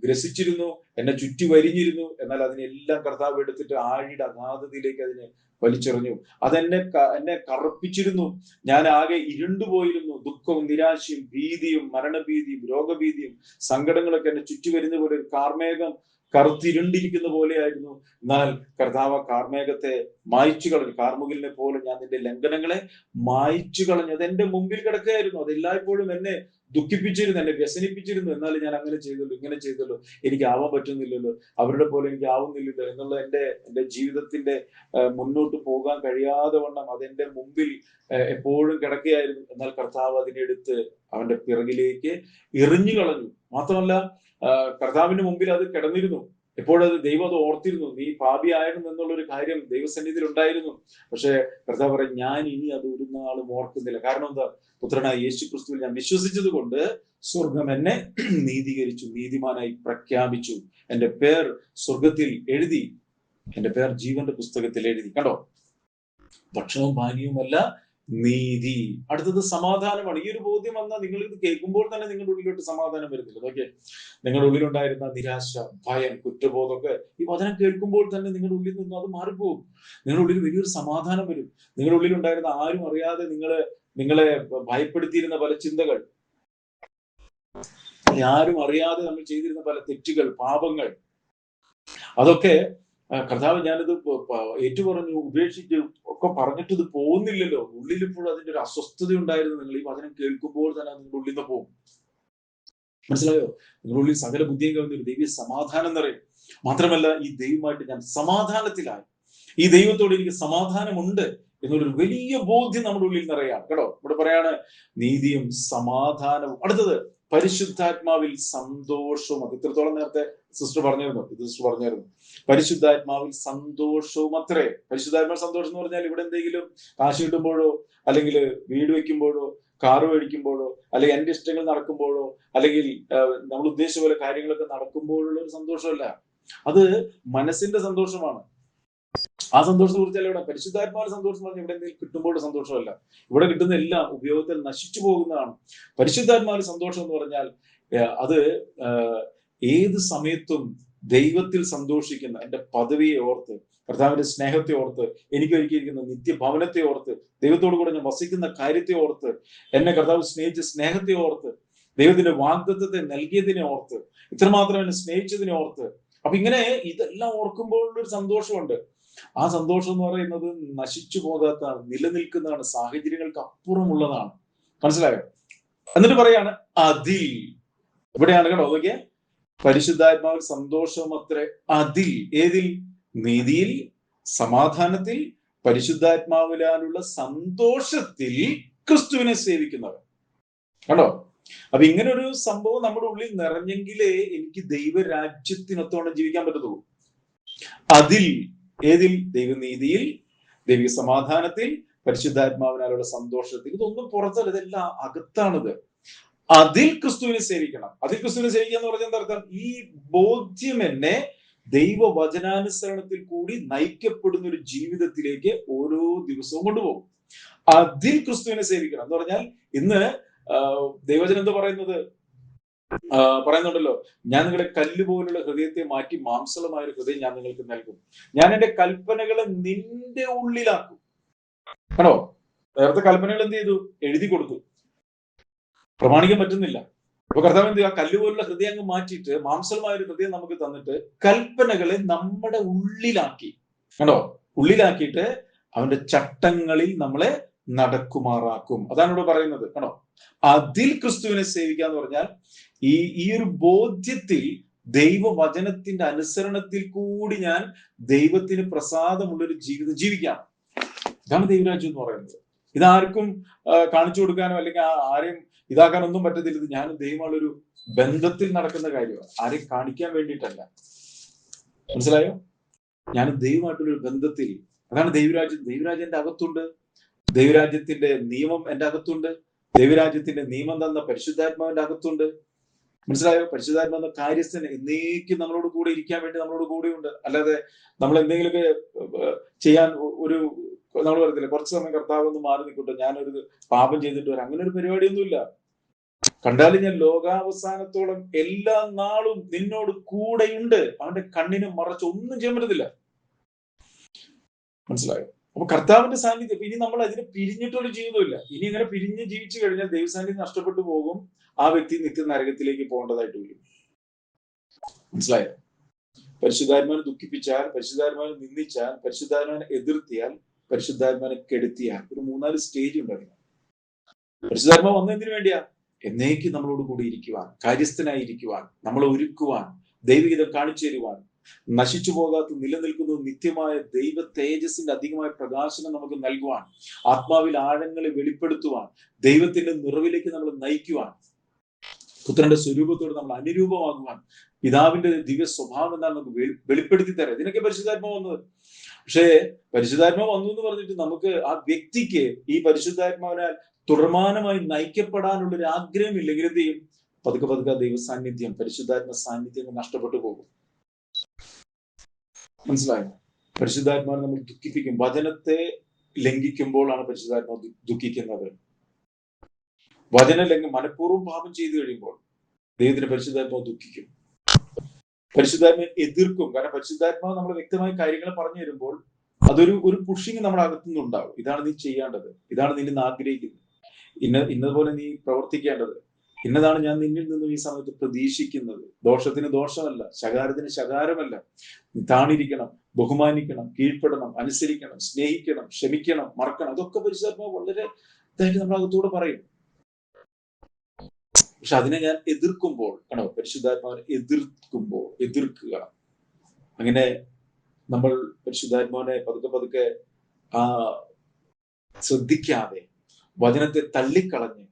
ഗ്രസിച്ചിരുന്നു, എന്നെ ചുറ്റി വരിഞ്ഞിരുന്നു, എന്നാൽ അതിനെല്ലാം കർത്താവ് എടുത്തിട്ട് ആഴിയുടെ അഗാധതയിലേക്ക് അതിനെ വലിച്ചെറിഞ്ഞു. എന്നെ കറുപ്പിച്ചിരുന്നു, ഞാൻ ആകെ ഇരുണ്ടുപോയിരുന്നു. ദുഃഖവും നിരാശയും ഭീതിയും മരണഭീതിയും രോഗഭീതിയും സങ്കടങ്ങളൊക്കെ എന്നെ ചുറ്റി വരുന്ന പോലെ ഒരു കാർമേഘം കറുത്തിരുണ്ടിരിക്കുന്ന പോലെയായിരുന്നു. എന്നാൽ കർത്താവ് കാർമേഘത്തെ മായ്ച്ചു കളഞ്ഞു. കാർമുകിലിനെ പോലെ ഞാൻ നിന്റെ ലംഘനങ്ങളെ മായ്ച്ചു കളഞ്ഞു. അത് എന്റെ മുമ്പിൽ കിടക്കുകയായിരുന്നു. അത് എല്ലായ്പ്പോഴും എന്നെ ദുഃഖിപ്പിച്ചിരുന്നു, എന്നെ വ്യസനിപ്പിച്ചിരുന്നു. എന്നാലും ഞാൻ അങ്ങനെ ചെയ്തല്ലോ, ഇങ്ങനെ ചെയ്തല്ലോ, എനിക്ക് ആവാൻ പറ്റുന്നില്ലല്ലോ, അവരുടെ പോലെ എനിക്ക് ആവുന്നില്ലല്ലോ എന്നുള്ള എന്റെ ജീവിതത്തിന്റെ മുന്നോട്ട് പോകാൻ കഴിയാതെ വണ്ണം അതെന്റെ മുമ്പിൽ എപ്പോഴും കിടക്കുകയായിരുന്നു. എന്നാൽ കർത്താവ് അതിനെടുത്ത് അവന്റെ പിറകിലേക്ക് എറിഞ്ഞു കളഞ്ഞു. മാത്രമല്ല, കർത്താവിന്റെ മുമ്പിൽ അത് കിടന്നിരുന്നു. എപ്പോഴത് ദൈവം അത് ഓർത്തിരുന്നു. നീ പാപിയായിരുന്നു എന്നുള്ള ഒരു കാര്യം ദൈവസന്നിധിയിൽ ഉണ്ടായിരുന്നു. പക്ഷെ കർത്താവ് പറയും, ഞാൻ ഇനി അത് ഒരു നാളും ഓർക്കുന്നില്ല. കാരണം എന്താ? പുത്രനായ യേശു ക്രിസ്തുവിൽ ഞാൻ വിശ്വസിച്ചത് കൊണ്ട് സ്വർഗം എന്നെ നീതീകരിച്ചു, നീതിമാനായി പ്രഖ്യാപിച്ചു. എന്റെ പേർ സ്വർഗത്തിൽ എഴുതി, എന്റെ പേർ ജീവന്റെ പുസ്തകത്തിൽ എഴുതി. കണ്ടോ? ഭക്ഷണവും പാനീയവുമല്ല, നീതി. അടുത്തത് സമാധാനമാണ്. ഈ ഒരു ബോധ്യം വന്നാൽ നിങ്ങൾ ഇത് കേൾക്കുമ്പോൾ തന്നെ നിങ്ങളുടെ ഉള്ളിലോട്ട് സമാധാനം വരുന്നില്ല. അതൊക്കെ നിങ്ങളുടെ ഉള്ളിലുണ്ടായിരുന്ന നിരാശ, ഭയം, കുറ്റബോധമൊക്കെ ഈ വചനം കേൾക്കുമ്പോൾ തന്നെ നിങ്ങളുടെ ഉള്ളിൽ നിന്നും അത് മാറിപ്പോകും. നിങ്ങളുടെ ഉള്ളിൽ വലിയൊരു സമാധാനം വരും. നിങ്ങളുടെ ഉള്ളിലുണ്ടായിരുന്ന ആരും അറിയാതെ നിങ്ങളെ ഭയപ്പെടുത്തിയിരുന്ന പല ചിന്തകൾ, ആരും അറിയാതെ നമ്മൾ ചെയ്തിരുന്ന പല തെറ്റുകൾ, പാപങ്ങൾ, അതൊക്കെ കർത്താവ് ഞാനിത് ഏറ്റുപറഞ്ഞു, ഉപേക്ഷിച്ച് ഒക്കെ പറഞ്ഞിട്ട് ഇത് പോകുന്നില്ലല്ലോ. ഉള്ളിൽ ഇപ്പോഴും അതിന്റെ ഒരു അസ്വസ്ഥത ഉണ്ടായിരുന്നു. നിങ്ങൾ ഈ വചനം കേൾക്കുമ്പോൾ തന്നെ നിങ്ങളുടെ ഉള്ളിൽ നിന്ന് പോകും. മനസ്സിലായോ? നിങ്ങളുടെ ഉള്ളിൽ സകല ബുദ്ധിയും കവിഞ്ഞ ഒരു ദൈവീയ സമാധാനം നിറയും. മാത്രമല്ല, ഈ ദൈവമായിട്ട് ഞാൻ സമാധാനത്തിലായി, ഈ ദൈവത്തോട് എനിക്ക് സമാധാനമുണ്ട് എന്നുള്ളൊരു വലിയ ബോധ്യം നമ്മുടെ ഉള്ളിൽ നിറയാണ്. കേട്ടോ, ഇവിടെ പറയാണ് നീതിയും സമാധാനവും. അടുത്തത് പരിശുദ്ധാത്മാവിൽ സന്തോഷവും. അത് ഇത്രത്തോളം നേരത്തെ സിസ്റ്റർ പറഞ്ഞായിരുന്നു. പരിശുദ്ധാത്മാവിൽ സന്തോഷവും അത്രേ. പരിശുദ്ധാത്മാവ് സന്തോഷം എന്ന് പറഞ്ഞാൽ ഇവിടെ എന്തെങ്കിലും കാശ് കിട്ടുമ്പോഴോ, അല്ലെങ്കിൽ വീട് വെക്കുമ്പോഴോ, കാറ് മേടിക്കുമ്പോഴോ, അല്ലെങ്കിൽ എന്റെ ഇഷ്ടങ്ങൾ നടക്കുമ്പോഴോ, അല്ലെങ്കിൽ നമ്മൾ ഉദ്ദേശിച്ച പോലെ കാര്യങ്ങളൊക്കെ നടക്കുമ്പോഴുള്ള ഒരു സന്തോഷമല്ല. അത് മനസ്സിന്റെ സന്തോഷമാണ്. ആ സന്തോഷത്തെ കുറിച്ചല്ല ഇവിടെ. പരിശുദ്ധാത്മാവിന്റെ സന്തോഷം പറഞ്ഞാൽ ഇവിടെ എന്തെങ്കിലും കിട്ടുമ്പോൾ സന്തോഷമല്ല. ഇവിടെ കിട്ടുന്ന എല്ലാം ഉപയോഗത്തിൽ നശിച്ചു പോകുന്നതാണ്. പരിശുദ്ധാത്മാവിന്റെ സന്തോഷം എന്ന് പറഞ്ഞാൽ അത് ഏത് സമയത്തും ദൈവത്തിൽ സന്തോഷിക്കുന്ന, എന്റെ പദവിയെ ഓർത്ത്, കർത്താവിന്റെ സ്നേഹത്തെ ഓർത്ത്, എനിക്ക് ഒരുക്കിയിരിക്കുന്ന നിത്യഭവനത്തെ ഓർത്ത്, ദൈവത്തോടു കൂടെ ഞാൻ വസിക്കുന്ന കാര്യത്തെ ഓർത്ത്, എന്നെ കർത്താവ് സ്നേഹിച്ച സ്നേഹത്തെ ഓർത്ത്, ദൈവത്തിന്റെ വാഗ്ദത്തത്തെ നൽകിയതിനെ ഓർത്ത്, ഇത്രമാത്രം എന്നെ സ്നേഹിച്ചതിനെ ഓർത്ത്. അപ്പൊ ഇങ്ങനെ ഇതെല്ലാം ഓർക്കുമ്പോഴുള്ളൊരു സന്തോഷമുണ്ട്. ആ സന്തോഷം എന്ന് പറയുന്നത് നശിച്ചു പോകാത്തതാണ്, നിലനിൽക്കുന്നതാണ്, സാഹചര്യങ്ങൾക്ക് അപ്പുറമുള്ളതാണ്. മനസ്സിലായോ? എന്നിട്ട് പറയാണ് അതിൽ. ഇവിടെയാണ് കേട്ടോ, അതൊക്കെ പരിശുദ്ധാത്മാവിൽ സന്തോഷം അത്രേ. അതിൽ, ഏതിൽ? നീതിയിൽ, സമാധാനത്തിൽ, പരിശുദ്ധാത്മാവിലാലുള്ള സന്തോഷത്തിൽ ക്രിസ്തുവിനെ സേവിക്കുന്നവർ. കണ്ടോ? അപ്പൊ ഇങ്ങനെ ഒരു സംഭവം നമ്മുടെ ഉള്ളിൽ നിറഞ്ഞെങ്കിലേ എനിക്ക് ദൈവരാജ്യത്തിനൊത്തോണം ജീവിക്കാൻ പറ്റത്തുള്ളൂ. അതിൽ, ഏതിൽ? ദൈവനീതിയിൽ, ദൈവിക സമാധാനത്തിൽ, പരിശുദ്ധാത്മാവിനാലുള്ള സന്തോഷത്തിൽ. ഇതൊന്നും പുറത്തല്ല, ഇതെല്ലാം അകത്താണിത്. അതിൽ ക്രിസ്തുവിനെ സേവിക്കണം. അതിൽ ക്രിസ്തുവിനെ സേവിക്കുക എന്ന് പറഞ്ഞാൽ എന്താ അർത്ഥം? ഈ ബോധ്യം എന്നെ ദൈവവചനാനുസരണത്തിൽ കൂടി നയിക്കപ്പെടുന്ന ഒരു ജീവിതത്തിലേക്ക് ഓരോ ദിവസവും കൊണ്ടുപോകും. അതിൽ ക്രിസ്തുവിനെ സേവിക്കണം എന്ന് പറഞ്ഞാൽ, ഇന്ന് ദൈവവചനം എന്താ പറയുന്നുണ്ടല്ലോ, ഞാൻ നിങ്ങളുടെ കല്ല് പോലുള്ള ഹൃദയത്തെ മാറ്റി മാംസളമായ ഒരു ഹൃദയം ഞാൻ നിങ്ങൾക്ക് നൽകും, ഞാൻ എന്റെ കൽപ്പനകളെ നിന്റെ ഉള്ളിലാക്കും. ആണോ? നേരത്തെ കൽപ്പനകൾ എന്ത് ചെയ്തു? എഴുതി കൊടുത്തു. പ്രമാണിക്കാൻ പറ്റുന്നില്ല. അപ്പൊ കർത്താവ് എന്ത് ചെയ്യുക? കല്ല് പോലുള്ള ഹൃദയം അങ്ങ് മാറ്റിയിട്ട് മാംസമായ ഒരു ഹൃദയം നമുക്ക് തന്നിട്ട് കൽപ്പനകളെ നമ്മുടെ ഉള്ളിലാക്കി, കണ്ടോ, ഉള്ളിലാക്കിയിട്ട് അവന്റെ ചട്ടങ്ങളിൽ നമ്മളെ നടക്കുമാറാക്കും. അതാണ് ഇവിടെ പറയുന്നത്, കണ്ടോ. അതിൽ ക്രിസ്തുവിനെ സേവിക്കാന്ന് പറഞ്ഞാൽ ഈ ഒരു ബോധ്യത്തിൽ ദൈവവചനത്തിന്റെ അനുസരണത്തിൽ കൂടി ഞാൻ ദൈവത്തിന് പ്രസാദമുള്ളൊരു ജീവിതം ജീവിക്കാം. ഇതാണ് ദൈവരാജ്യം എന്ന് പറയുന്നത്. ഇതാർക്കും കാണിച്ചു കൊടുക്കാനോ അല്ലെങ്കിൽ ആരെയും ഇതാക്കാനൊന്നും പറ്റത്തില്ല. ഇത് ഞാൻ ദൈവമുള്ളൊരു ബന്ധത്തിൽ നടക്കുന്ന കാര്യമാണ്, ആരെയും കാണിക്കാൻ വേണ്ടിയിട്ടല്ല. മനസ്സിലായോ? ഞാൻ ദൈവമായിട്ടുള്ളൊരു ബന്ധത്തിൽ. അതാണ് ദൈവരാജ്യം. ദൈവരാജ്യം എന്റെ അകത്തുണ്ട്. ദൈവരാജ്യത്തിന്റെ നിയമം എന്റെ അകത്തുണ്ട്. ദൈവരാജ്യത്തിന്റെ നിയമം തന്ന പരിശുദ്ധാത്മാവിന്റെ അകത്തുണ്ട്. മനസ്സിലായോ? പരിശുദ്ധാത്മാവെന്ന കാര്യസ്ഥന് എന്നേക്കും നമ്മളോട് കൂടെ ഇരിക്കാൻ വേണ്ടി നമ്മളോട് കൂടെയുണ്ട്. അല്ലാതെ നമ്മൾ എന്തെങ്കിലുമൊക്കെ ചെയ്യാൻ ഒരു നമ്മൾ പറയത്തില്ല, കുറച്ച് സമയം കർത്താവ് ഒന്ന് മാറി നിൽക്കട്ടെ, ഞാനൊരു പാപം ചെയ്തിട്ട് വരാം, അങ്ങനെ ഒരു പരിപാടിയൊന്നുമില്ല. കണ്ടാലും ഞാൻ ലോകാവസാനത്തോളം എല്ലാ നാളും നിന്നോട് കൂടെയുണ്ട്. അവന്റെ കണ്ണിന് മറച്ച് ഒന്നും ചെയ്യാൻ പറ്റത്തില്ല. മനസ്സിലായോ? അപ്പൊ കർത്താവിന്റെ സാന്നിധ്യം. ഇനി നമ്മൾ അതിന് പിരിഞ്ഞിട്ടൊരു ജീവിതമില്ല. ഇനി ഇങ്ങനെ പിരിഞ്ഞ് ജീവിച്ചു കഴിഞ്ഞാൽ ദൈവസാന്നിധ്യം നഷ്ടപ്പെട്ടു പോകും. ആ വ്യക്തി നിത്യ നരകത്തിലേക്ക് പോകേണ്ടതായിട്ട് വരും. മനസ്സിലായോ? പരിശുദ്ധാത്മാവിനെ ദുഃഖിപ്പിച്ചാൽ, പരിശുദ്ധാത്മാവിനെ നിന്ദിച്ചാൽ, പരിശുദ്ധാത്മാവിനെ എതിർത്തിയാൽ, പരിശുദ്ധാത്മാവിനെ കെടുത്തിയാൽ, ഒരു 3-4 സ്റ്റേജ് ഉണ്ട് അതിന്. പരിശുദ്ധാത്മാവ് വന്നതിന് വേണ്ടിയാ? എന്നേക്ക് നമ്മളോട് കൂടി ഇരിക്കുവാൻ, കാര്യസ്ഥനായി ഇരിക്കുവാൻ, നമ്മളെ ഒരുക്കുവാൻ, ദൈവഹിതം കാണിച്ചു തരുവാൻ, നശിച്ചു പോകാത്ത നിലനിൽക്കുന്ന നിത്യമായ ദൈവ തേജസ്സിന്റെ അധികമായ പ്രകാശനം നമുക്ക് നൽകുവാൻ, ആത്മാവിൽ ആഴങ്ങളെ വെളിപ്പെടുത്തുവാൻ, ദൈവത്തിന്റെ നിറവിലേക്ക് നമ്മൾ നയിക്കുവാൻ, പുത്രന്റെ സ്വരൂപത്തോട് നമ്മൾ അനുരൂപമാകുവാൻ, പിതാവിന്റെ ദിവ്യ സ്വഭാവം എന്താണ് നമുക്ക് വെളിപ്പെടുത്തി തരാം. ഇതിനൊക്കെ പരിശുദ്ധാത്മാവ് വന്നത്. പക്ഷേ പരിശുദ്ധാത്മാവ് വന്നു എന്ന് പറഞ്ഞിട്ട് നമുക്ക് ആ വ്യക്തിക്ക് ഈ പരിശുദ്ധാത്മാവിനാൽ തുടർമാനമായി നയിക്കപ്പെടാനുള്ള ഒരു ആഗ്രഹം ഇല്ലെങ്കിൽ എന്ത് ചെയ്യും? പതുക്കെ പതുക്കെ ദൈവ സാന്നിധ്യം, പരിശുദ്ധാത്മ സാന്നിധ്യം നഷ്ടപ്പെട്ടു പോകും. മനസ്സിലായോ? പരിശുദ്ധാത്മാവിനെ നമ്മൾ ദുഃഖിപ്പിക്കും. വചനത്തെ ലംഘിക്കുമ്പോഴാണ് പരിശുദ്ധാത്മാവ് ദുഃഖിക്കുന്നത്. മനഃപൂർവ്വം പാപം ചെയ്തു കഴിയുമ്പോൾ ദൈവത്തിന്റെ പരിശുദ്ധാത്മാവ് ദുഃഖിക്കും. പരിശുദ്ധാത്മാവിനെ എതിർക്കും. കാരണം പരിശുദ്ധാത്മാവ് നമ്മൾ വ്യക്തമായ കാര്യങ്ങൾ പറഞ്ഞു തരുമ്പോൾ ഒരു പുഷിങ് നമ്മുടെ അകത്തുനിന്നുണ്ടാവും. ഇതാണ് നീ ചെയ്യേണ്ടത്, ഇതാണ് നീ ഇന്ന് ആഗ്രഹിക്കുന്നത്, ഇന്നതുപോലെ നീ പ്രവർത്തിക്കേണ്ടത്, ഇന്നതാണ് ഞാൻ നിന്നിൽ നിന്നും ഈ സമയത്ത് പ്രതീക്ഷിക്കുന്നത്. ദോഷത്തിന് ദോഷമല്ല, ശകാരത്തിന് ശകാരമല്ല. നീ താണിരിക്കണം, ബഹുമാനിക്കണം, കീഴ്പ്പെടണം, അനുസരിക്കണം, സ്നേഹിക്കണം, ക്ഷമിക്കണം, മറക്കണം. അതൊക്കെ പരിശുദ്ധാത്മാവ് വളരെ ഇതായിട്ട് നമ്മുടെ അകത്തൂടെ പറയും. പക്ഷെ അതിനെ ഞാൻ എതിർക്കുമ്പോൾ, ആണോ, പരിശുദ്ധാത്മാവിനെ എതിർക്കുക, അങ്ങനെ നമ്മൾ പരിശുദ്ധാത്മാവിനെ പതുക്കെ പതുക്കെ ശ്രദ്ധിക്കാതെ വചനത്തെ തള്ളിക്കളഞ്ഞ്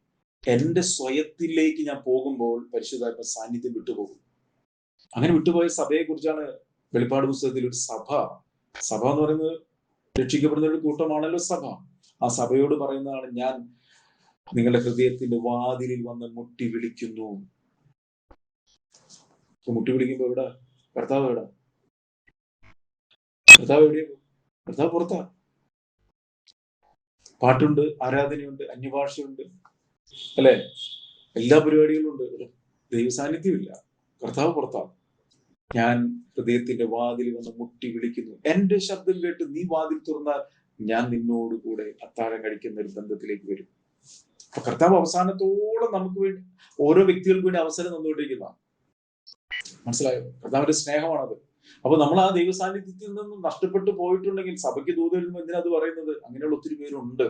എന്റെ സ്വയത്തിലേക്ക് ഞാൻ പോകുമ്പോൾ പരിശുദ്ധാത്മ സാന്നിധ്യം വിട്ടുപോകും. അങ്ങനെ വിട്ടുപോയ സഭയെ കുറിച്ചാണ് വെളിപ്പാട് പുസ്തകത്തിൽ ഒരു സഭ എന്ന് പറയുന്നത് രക്ഷിക്കപ്പെടുന്ന ഒരു കൂട്ടമാണല്ലോ സഭ. ആ സഭയോട് പറയുന്നതാണ്, ഞാൻ നിങ്ങളുടെ ഹൃദയത്തിന്റെ വാതിലിൽ വന്ന് മുട്ടി വിളിക്കുന്നു. മുട്ടി വിളിക്കുമ്പോ എവിടെ? കർത്താവ് എവിടെ? കർത്താവ് എവിടെയാ? കർത്താവ് പുറത്താ. പാട്ടുണ്ട്, ആരാധനയുണ്ട്, അന്യഭാഷയുണ്ട്, അല്ലെ, എല്ലാ പരിപാടികളും ഉണ്ട്. ദൈവസാന്നിധ്യമില്ല. കർത്താവ് പുറത്താണ്. ഞാൻ ഹൃദയത്തിന്റെ വാതിൽ വന്ന് മുട്ടി വിളിക്കുന്നു, എന്റെ ശബ്ദം കേട്ട് നീ വാതിൽ തുറന്നാൽ ഞാൻ നിന്നോട് കൂടെ അത്താഴം കഴിക്കുന്ന ഒരു ബന്ധത്തിലേക്ക് വരും. അപ്പൊ കർത്താവ് അവസാനത്തോളം നമുക്ക് വേണ്ടി, ഓരോ വ്യക്തികൾക്ക് വേണ്ടി അവസരം തന്നുകൊണ്ടിരിക്കുന്നതാണ്. മനസ്സിലായോ? കർത്താവിന്റെ സ്നേഹമാണത്. അപ്പൊ നമ്മൾ ആ ദൈവ സാന്നിധ്യത്തിൽ നിന്നും നഷ്ടപ്പെട്ടു പോയിട്ടുണ്ടെങ്കിൽ സഭയ്ക്ക് ദൂതരുന്നു എന്തിനാ അത് പറയുന്നത്? അങ്ങനെയുള്ള ഒത്തിരി പേരുണ്ട്.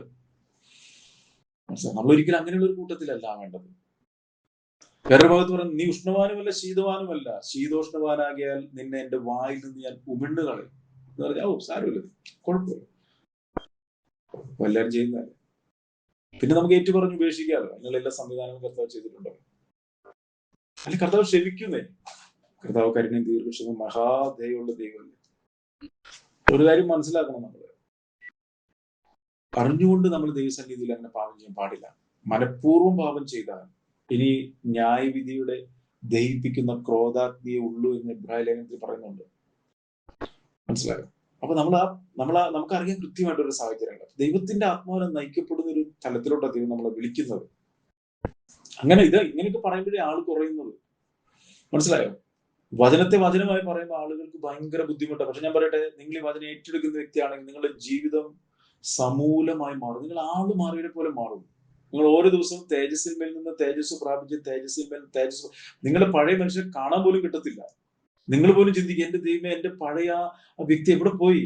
നമ്മൾ ഒരിക്കലും അങ്ങനെയുള്ള ഒരു കൂട്ടത്തിലല്ല വേണ്ടത്. വേറെ ഭാഗത്ത് പറയുന്നത്, നീ ഉഷ്ണവാനുമല്ല ശീതവാനുമല്ല, ശീതോഷ്ണവാനാകിയാൽ നിന്നെ എന്റെ വായിൽ നിന്ന് ഞാൻ ഉമിണ്ണു കളയും എന്ന് പറഞ്ഞാൽ സാരമില്ല, കുഴപ്പമില്ല, എല്ലാവരും ചെയ്യുന്നതല്ലേ. പിന്നെ നമുക്ക് ഏറ്റു പറഞ്ഞ് ഉപേക്ഷിക്കാമല്ലോ. അതിനുള്ള എല്ലാ സംവിധാനവും കർത്താവ് ചെയ്തിട്ടുണ്ടോ? അല്ലെങ്കിൽ കർത്താവ് ക്ഷമിക്കുന്നേ. കർത്താവ് കരുണയും ദീർഘക്ഷമ മഹാദയുള്ള ദൈവമല്ലേ. ഒരു കാര്യം മനസ്സിലാക്കണം, നമ്മള് അറിഞ്ഞുകൊണ്ട് നമ്മൾ ദൈവസന്നിധിയിൽ അങ്ങനെ പാപം ചെയ്യാൻ പാടില്ല. മനഃപൂർവ്വം പാപം ചെയ്താൽ ഇനി ന്യായവിധിയുടെ ദഹിപ്പിക്കുന്ന ക്രോധാഗ്നിയേ ഉള്ളൂ എന്ന് ഇബ്രാഹിം ലേഖനത്തിൽ പറയുന്നുണ്ട്. മനസ്സിലായോ? അപ്പൊ നമുക്കറിയാൻ കൃത്യമായിട്ടൊരു സാഹചര്യങ്ങൾ ദൈവത്തിന്റെ ആത്മാവിനെ നയിക്കപ്പെടുന്ന ഒരു തലത്തിലോട്ടാണ് ദൈവം നമ്മളെ വിളിക്കുന്നത്. അങ്ങനെ ഇങ്ങനെയൊക്കെ പറയുമ്പോഴേ ആള് കുറയുന്നത്. മനസ്സിലായോ? വചനത്തെ വചനമായി പറയുമ്പോൾ ആളുകൾക്ക് ഭയങ്കര ബുദ്ധിമുട്ടാണ്. പക്ഷെ ഞാൻ പറയട്ടെ, നിങ്ങൾ ഈ വചനം ഏറ്റെടുക്കുന്ന വ്യക്തിയാണെങ്കിൽ നിങ്ങളുടെ ജീവിതം സമൂലമായി മാറും. നിങ്ങൾ ആള് മാറിയവരെ പോലെ മാറും. നിങ്ങൾ ഓരോ ദിവസവും തേജസ്സിന്മേൽ നിന്ന് തേജസ് പ്രാപിച്ച് തേജസ്സിന്മേൽ തേജസ്, നിങ്ങളുടെ പഴയ മനുഷ്യനെ കാണാൻ പോലും കിട്ടത്തില്ല. നിങ്ങൾ പോലും ചിന്തിക്കുക, എന്റെ ദൈവമേ, എന്റെ പഴയ ആ വ്യക്തി എവിടെ പോയി?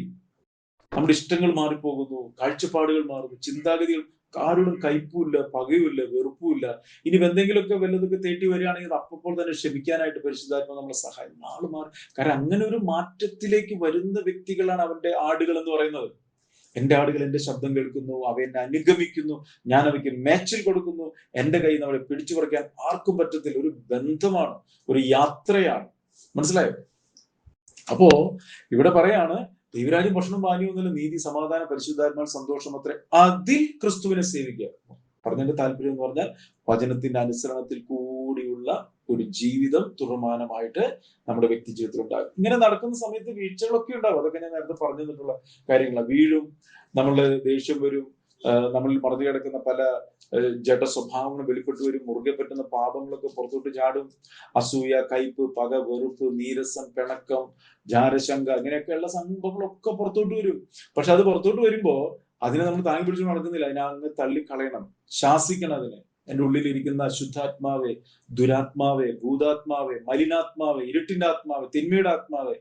നമ്മുടെ ഇഷ്ടങ്ങൾ മാറിപ്പോകുന്നു, കാഴ്ചപ്പാടുകൾ മാറുന്നു, ചിന്താഗതികൾ, ആരോടും കയ്പുമില്ല, പകയുമില്ല, വെറുപ്പുമില്ല. ഇനി എന്തെങ്കിലുമൊക്കെ വല്ലതൊക്കെ തേട്ടി വരികയാണെങ്കിൽ അപ്പോൾ തന്നെ ക്ഷമിക്കാനായിട്ട് പരിശുദ്ധാത്മ നമ്മളെ സഹായം. നാള് മാറി. കാരണം അങ്ങനെ ഒരു മാറ്റത്തിലേക്ക് വരുന്ന വ്യക്തികളാണ് അവന്റെ ആടുകൾ എന്ന് പറയുന്നത്. എന്റെ ആടുകൾ എന്റെ ശബ്ദം കേൾക്കുന്നു, അവ എന്നെ അനുഗമിക്കുന്നു, ഞാൻ അവയ്ക്ക് മേച്ചിൽ കൊടുക്കുന്നു, എന്റെ കയ്യിൽ നിന്ന് അവരെ പിടിച്ചു പറിക്കാൻ ആർക്കും പറ്റത്തില്ല. ഒരു ബന്ധമാണ്, ഒരു യാത്രയാണ്. മനസ്സിലായോ? അപ്പോ ഇവിടെ പറയാണ്, ദൈവരാജ്യം ഭക്ഷണം പാനീയം ഒന്നുമില്ല, നീതി, സമാധാനം, പരിശുദ്ധാത്മാ, സന്തോഷം അത്രേ, അതിൽ ക്രിസ്തുവിനെ സേവിക്കുക. പറഞ്ഞതിന്റെ താല്പര്യം എന്ന് പറഞ്ഞാൽ വചനത്തിന്റെ അനുസരണത്തിൽ കൂടിയുള്ള ഒരു ജീവിതം തുടർമാനമായിട്ട് നമ്മുടെ വ്യക്തി ജീവിതത്തിൽ ഉണ്ടാകും. ഇങ്ങനെ നടക്കുന്ന സമയത്ത് വീഴ്ചകളൊക്കെ ഉണ്ടാവും. അതൊക്കെ ഞാൻ നേരത്തെ പറഞ്ഞു തന്നിട്ടുള്ള കാര്യങ്ങളാണ്. വീഴും, നമ്മളുടെ ദേഷ്യം വരും, നമ്മളിൽ മറന്നു കിടക്കുന്ന പല ജഡ സ്വഭാവങ്ങൾ വെളിപ്പെട്ടു വരും, മുറുകെ പറ്റുന്ന പാപങ്ങളൊക്കെ പുറത്തോട്ട് ചാടും. അസൂയ, കയ്പ്, പക, വെറുപ്പ്, നീരസം, പിണക്കം, ജാരശങ്ക, അങ്ങനെയൊക്കെയുള്ള സംഭവങ്ങളൊക്കെ പുറത്തോട്ട് വരും. പക്ഷെ അത് പുറത്തോട്ട് വരുമ്പോ അതിനെ നമ്മൾ താങ്ങി പിടിച്ചു നടക്കുന്നില്ല. അതിനെ അങ്ങ് തള്ളിക്കളയണം, ശാസിക്കണം അതിനെ. എന്റെ ഉള്ളിലിരിക്കുന്ന അശുദ്ധാത്മാവെ, ദുരാത്മാവെ, ഭൂതാത്മാവെ, മലിനാത്മാവെ, ഇരുട്ടിന്റെ ആത്മാവെ, തിന്മയുടെ ആത്മാവെ,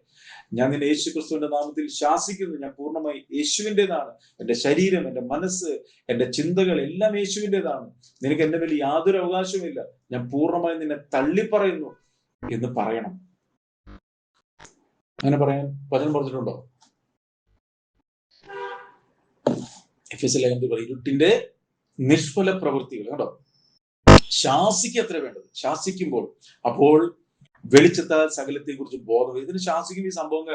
ഞാൻ നിന്നെ യേശു ക്രിസ്തുവിന്റെ നാമത്തിൽ ശാസിക്കുന്നു. ഞാൻ പൂർണ്ണമായി യേശുവിൻ്റെതാണ്. എന്റെ ശരീരം, എന്റെ മനസ്സ്, എന്റെ ചിന്തകൾ എല്ലാം യേശുവിൻ്റെതാണ്. നിനക്ക് എന്റെ മേൽ യാതൊരു അവകാശവുമില്ല. ഞാൻ പൂർണ്ണമായി നിന്നെ തള്ളിപ്പറയുന്നു എന്ന് പറയണം. അങ്ങനെ പറയാൻ വചനം പറഞ്ഞിട്ടുണ്ടോ? എഫെസ്യ ലേഖനത്തിൽ ഇരുട്ടിന്റെ നിഷ്ഫല പ്രവൃത്തികൾ, കേട്ടോ, ശാസിക്കുക അത്ര വേണ്ടത്. ശാസിക്കുമ്പോൾ അപ്പോൾ വെളിച്ചത്താൽ സകലത്തെ കുറിച്ച് ബോധം. ഇതിന് ശാസിക്കും ഈ സംഭവം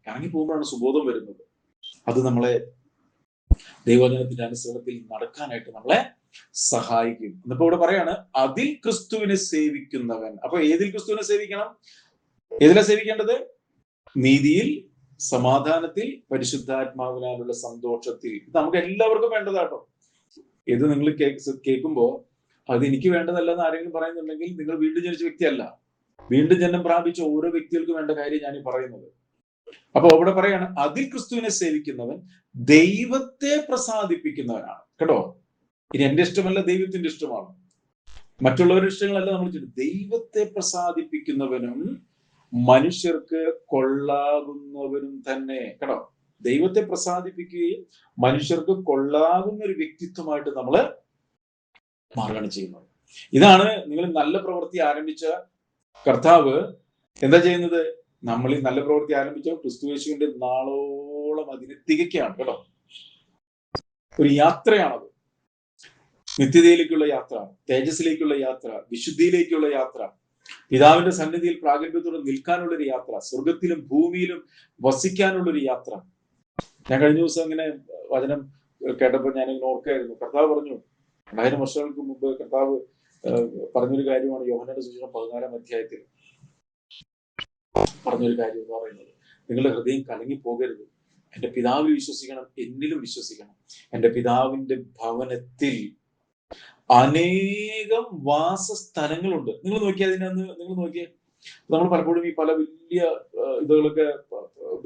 ഇറങ്ങി പോകുമ്പോഴാണ് സുബോധം വരുന്നത്. അത് നമ്മളെ ദൈവവചനത്തിന്റെ അനുസരണത്തിൽ നടക്കാനായിട്ട് നമ്മളെ സഹായിക്കും. എന്നിപ്പോ ഇവിടെ പറയാണ്, അതിൽ ക്രിസ്തുവിനെ സേവിക്കുന്നവൻ. അപ്പൊ ഏതിൽ ക്രിസ്തുവിനെ സേവിക്കണം? ഏതിലാ സേവിക്കേണ്ടത്? നീതിയിൽ, സമാധാനത്തിൽ, പരിശുദ്ധാത്മാവിനാലുള്ള സന്തോഷത്തിൽ. ഇത് നമുക്ക് എല്ലാവർക്കും വേണ്ടതാട്ടോ. ഇത് നിങ്ങൾ കേൾക്കുമ്പോ അത് എനിക്ക് വേണ്ടതല്ലെന്ന് ആരെങ്കിലും പറയുന്നുണ്ടെങ്കിൽ നിങ്ങൾ വീണ്ടും ജനിച്ച വ്യക്തിയല്ല. വീണ്ടും ജന്മം പ്രാപിച്ച ഓരോ വ്യക്തികൾക്കും വേണ്ട കാര്യം ഞാൻ ഈ പറയുന്നത്. അപ്പൊ അവിടെ പറയാണ്, അതിൽ ക്രിസ്തുവിനെ സേവിക്കുന്നവൻ ദൈവത്തെ പ്രസാദിപ്പിക്കുന്നവനാണ്. കേട്ടോ, ഇനി എന്റെ ഇഷ്ടമല്ല, ദൈവത്തിന്റെ ഇഷ്ടമാണ്. മറ്റുള്ളവരുടെ ഇഷ്ടങ്ങളല്ല നമ്മൾ ചെയ്യുന്നത്. ദൈവത്തെ പ്രസാദിപ്പിക്കുന്നവനും മനുഷ്യർക്ക് കൊള്ളാകുന്നവനും തന്നെ. കേട്ടോ, ദൈവത്തെ പ്രസാദിപ്പിക്കുകയും മനുഷ്യർക്ക് കൊള്ളാകുന്ന ഒരു വ്യക്തിത്വമായിട്ട് നമ്മൾ മാറുകയാണ് ചെയ്യുന്നത്. ഇതാണ് നിങ്ങൾ നല്ല പ്രവൃത്തി ആരംഭിച്ച കർത്താവ് എന്താ ചെയ്യുന്നത്? നമ്മൾ ഈ നല്ല പ്രവൃത്തി ആരംഭിച്ച ക്രിസ്തുയേശുവിന്റെ നാളോളം അതിനെ തികയ്ക്കുകയാണ്. കേട്ടോ, ഒരു യാത്രയാണത്. നിത്യതയിലേക്കുള്ള യാത്ര, തേജസ്സിലേക്കുള്ള യാത്ര, വിശുദ്ധിയിലേക്കുള്ള യാത്ര, പിതാവിന്റെ സന്നിധിയിൽ പ്രാഗൽഭ്യത്തോടെ നിൽക്കാനുള്ള ഒരു യാത്ര, സ്വർഗത്തിലും ഭൂമിയിലും വസിക്കാനുള്ള ഒരു യാത്ര. ഞാൻ കഴിഞ്ഞ ദിവസം ഇങ്ങനെ വചനം കേട്ടപ്പോൾ ഞാനിങ്ങനെ ഓർക്കായിരുന്നു. കർത്താവ് പറഞ്ഞു, 2000 വർഷങ്ങൾക്ക് മുമ്പ് കർത്താവ് പറഞ്ഞൊരു കാര്യമാണ് യോഹന്നാന്റെ സുവിശേഷം 14-ാം അധ്യായത്തിൽ പറഞ്ഞൊരു കാര്യം എന്ന് പറയുന്നത്, നിങ്ങളുടെ ഹൃദയം കലങ്ങി പോകരുത്. എന്റെ പിതാവിൽ വിശ്വസിക്കണം, എന്നിലും വിശ്വസിക്കണം. എന്റെ പിതാവിന്റെ ഭവനത്തിൽ അനേകം വാസസ്ഥലങ്ങളുണ്ട്. നിങ്ങൾ നോക്കിയാൽ അതിനകത്ത് നിങ്ങൾ നോക്കിയേ, നമ്മൾ പലപ്പോഴും ഈ പല വലിയ ഇതുകളൊക്കെ,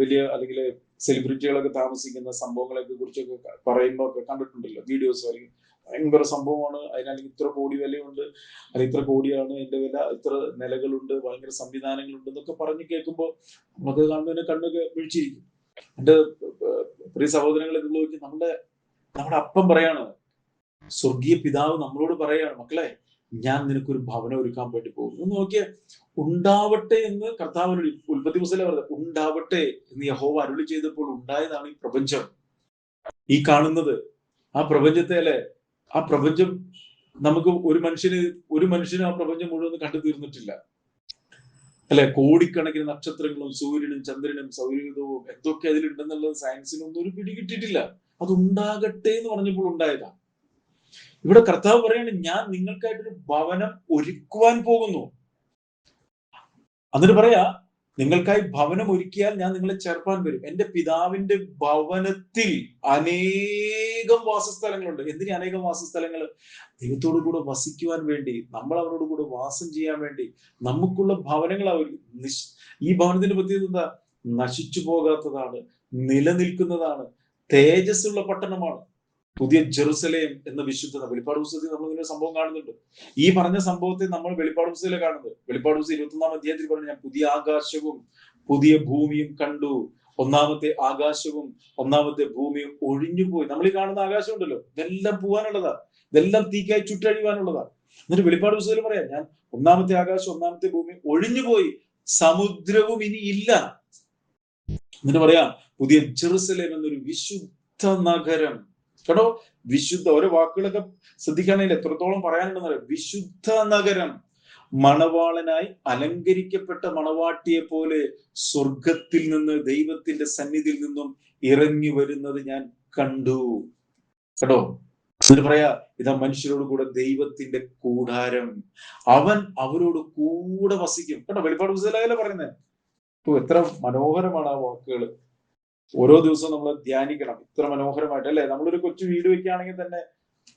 വലിയ അല്ലെങ്കിൽ സെലിബ്രിറ്റികളൊക്കെ താമസിക്കുന്ന സംഭവങ്ങളെയൊക്കെ കുറിച്ചൊക്കെ പറയുമ്പോൾ ഒക്കെ കണ്ടിട്ടുണ്ടല്ലോ വീഡിയോസ്. അല്ലെങ്കിൽ ഭയങ്കര സംഭവമാണ്, അതിനല്ലെങ്കിൽ ഇത്ര കോടി വിലയുണ്ട്, അല്ലെങ്കിൽ ഇത്ര കോടിയാണ് എന്റെ വില, ഇത്ര നിലകളുണ്ട്, ഭയങ്കര സംവിധാനങ്ങളുണ്ട് എന്നൊക്കെ പറഞ്ഞ് കേൾക്കുമ്പോൾ നമുക്ക് കാണുന്നതിനെ കണ്ണൊക്കെ വീഴ്ചയിരിക്കും. എന്റെ പ്രിയ സഹോദരങ്ങളെ നോക്കി, നമ്മുടെ അപ്പം പറയാണ്, സ്വർഗീയ പിതാവ് നമ്മളോട് പറയാണ്, മക്കളെ, ഞാൻ നിനക്കൊരു ഭവനം ഒരുക്കാൻ വേണ്ടി പോകുന്നു. നോക്കിയേ, ഉണ്ടാവട്ടെ എന്ന് കർത്താവിനോട് ഉൽപ്പത്തി പുസ്തകത്തിലെ പറഞ്ഞത്, ഉണ്ടാവട്ടെ എന്ന് യഹോവ അരുളി ചെയ്തപ്പോൾ ഉണ്ടായതാണ് ഈ പ്രപഞ്ചം, ഈ കാണുന്നത്. ആ പ്രപഞ്ചത്തെ അല്ലെ, ആ പ്രപഞ്ചം നമുക്ക് ഒരു മനുഷ്യന് ആ പ്രപഞ്ചം മുഴുവൻ കണ്ടു തീർന്നിട്ടില്ല അല്ലെ. കോടിക്കണക്കിന് നക്ഷത്രങ്ങളും സൂര്യനും ചന്ദ്രനും സൗരയൂഥവും എന്തൊക്കെ അതിലുണ്ടെന്നുള്ളത് സയൻസിനൊന്നും ഒരു പിടികിട്ടിട്ടില്ല. അത് ഉണ്ടാകട്ടെ എന്ന് പറഞ്ഞപ്പോൾ ഉണ്ടായതാ. ഇവിടെ കർത്താവ് പറയാണ്, ഞാൻ നിങ്ങൾക്കായിട്ടൊരു ഭവനം ഒരുക്കുവാൻ പോകുന്നു. എന്നിട്ട് പറയാ, നിങ്ങൾക്കായി ഭവനം ഒരുക്കിയാൽ ഞാൻ നിങ്ങളെ ചേർപ്പാൻ വരും. എന്റെ പിതാവിന്റെ ഭവനത്തിൽ അനേകം വാസസ്ഥലങ്ങളുണ്ട്. എന്തിനു അനേകം വാസസ്ഥലങ്ങൾ? ദൈവത്തോടു കൂടെ വസിക്കുവാൻ വേണ്ടി, നമ്മൾ അവരോട് കൂടെ വാസം ചെയ്യാൻ വേണ്ടി നമുക്കുള്ള ഭവനങ്ങൾ. ഈ ഭവനത്തിന്റെ പ്രത്യേകത എന്താ? നശിച്ചു പോകാത്തതാണ്, നിലനിൽക്കുന്നതാണ്, തേജസ്സുള്ള പട്ടണമാണ് പുതിയ ജെറുസലേം എന്ന വിശുദ്ധ. വെളിപ്പാട് പുസ്തകത്തിൽ നമ്മൾ ഇങ്ങനെ സംഭവം കാണുന്നുണ്ട്. ഈ പറഞ്ഞ സംഭവത്തെ നമ്മൾ വെളിപ്പാട് പുസ്തകത്തിലെ കാണുന്നത്. വെളിപ്പാട് പുസ്തകം 21-ാം അധ്യായത്തിൽ പറഞ്ഞു, ഞാൻ പുതിയ ആകാശവും പുതിയ ഭൂമിയും കണ്ടു. ഒന്നാമത്തെ ആകാശവും ഒന്നാമത്തെ ഭൂമിയും ഒഴിഞ്ഞുപോയി. നമ്മൾ ഈ കാണുന്ന ആകാശം ഉണ്ടല്ലോ, ഇതെല്ലാം പോവാനുള്ളതാ, ഇതെല്ലാം തീക്കായി ചുറ്റഴിവാനുള്ളതാ. എന്നിട്ട് വെളിപ്പാട് പുസ്തകത്തിൽ പറയാം, ഞാൻ ഒന്നാമത്തെ ആകാശം ഒന്നാമത്തെ ഭൂമി ഒഴിഞ്ഞുപോയി, സമുദ്രവും ഇനി ഇല്ല. എന്നിട്ട് പറയാം, പുതിയ ജെറുസലേം എന്നൊരു വിശുദ്ധ നഗരം. കേട്ടോ, വിശുദ്ധ. ഓരോ വാക്കുകളൊക്കെ ശ്രദ്ധിക്കുകയാണെങ്കിൽ എത്രത്തോളം പറയാനുണ്ടെന്നറിയാം. വിശുദ്ധ നഗരം, മണവാളനായി അലങ്കരിക്കപ്പെട്ട മണവാട്ടിയെ പോലെ സ്വർഗത്തിൽ നിന്ന്, ദൈവത്തിന്റെ സന്നിധിയിൽ നിന്നും ഇറങ്ങി വരുന്നത് ഞാൻ കണ്ടു. കേട്ടോ, എന്നിട്ട് പറയാ, ഇതാ മനുഷ്യരോട് കൂടെ ദൈവത്തിന്റെ കൂടാരം, അവൻ അവരോട് കൂടെ വസിക്കും. കേട്ടോ, വെളിപ്പാട് പുസ്തകത്തിലല്ലേ പറയുന്നത്. എത്ര മനോഹരമാണ് ആ വാക്കുകൾ. ഓരോ ദിവസവും നമ്മൾ ധ്യാനിക്കണം. ഇത്ര മനോഹരമായിട്ട് അല്ലെ. നമ്മളൊരു കൊച്ചു വീട് വെക്കുകയാണെങ്കിൽ തന്നെ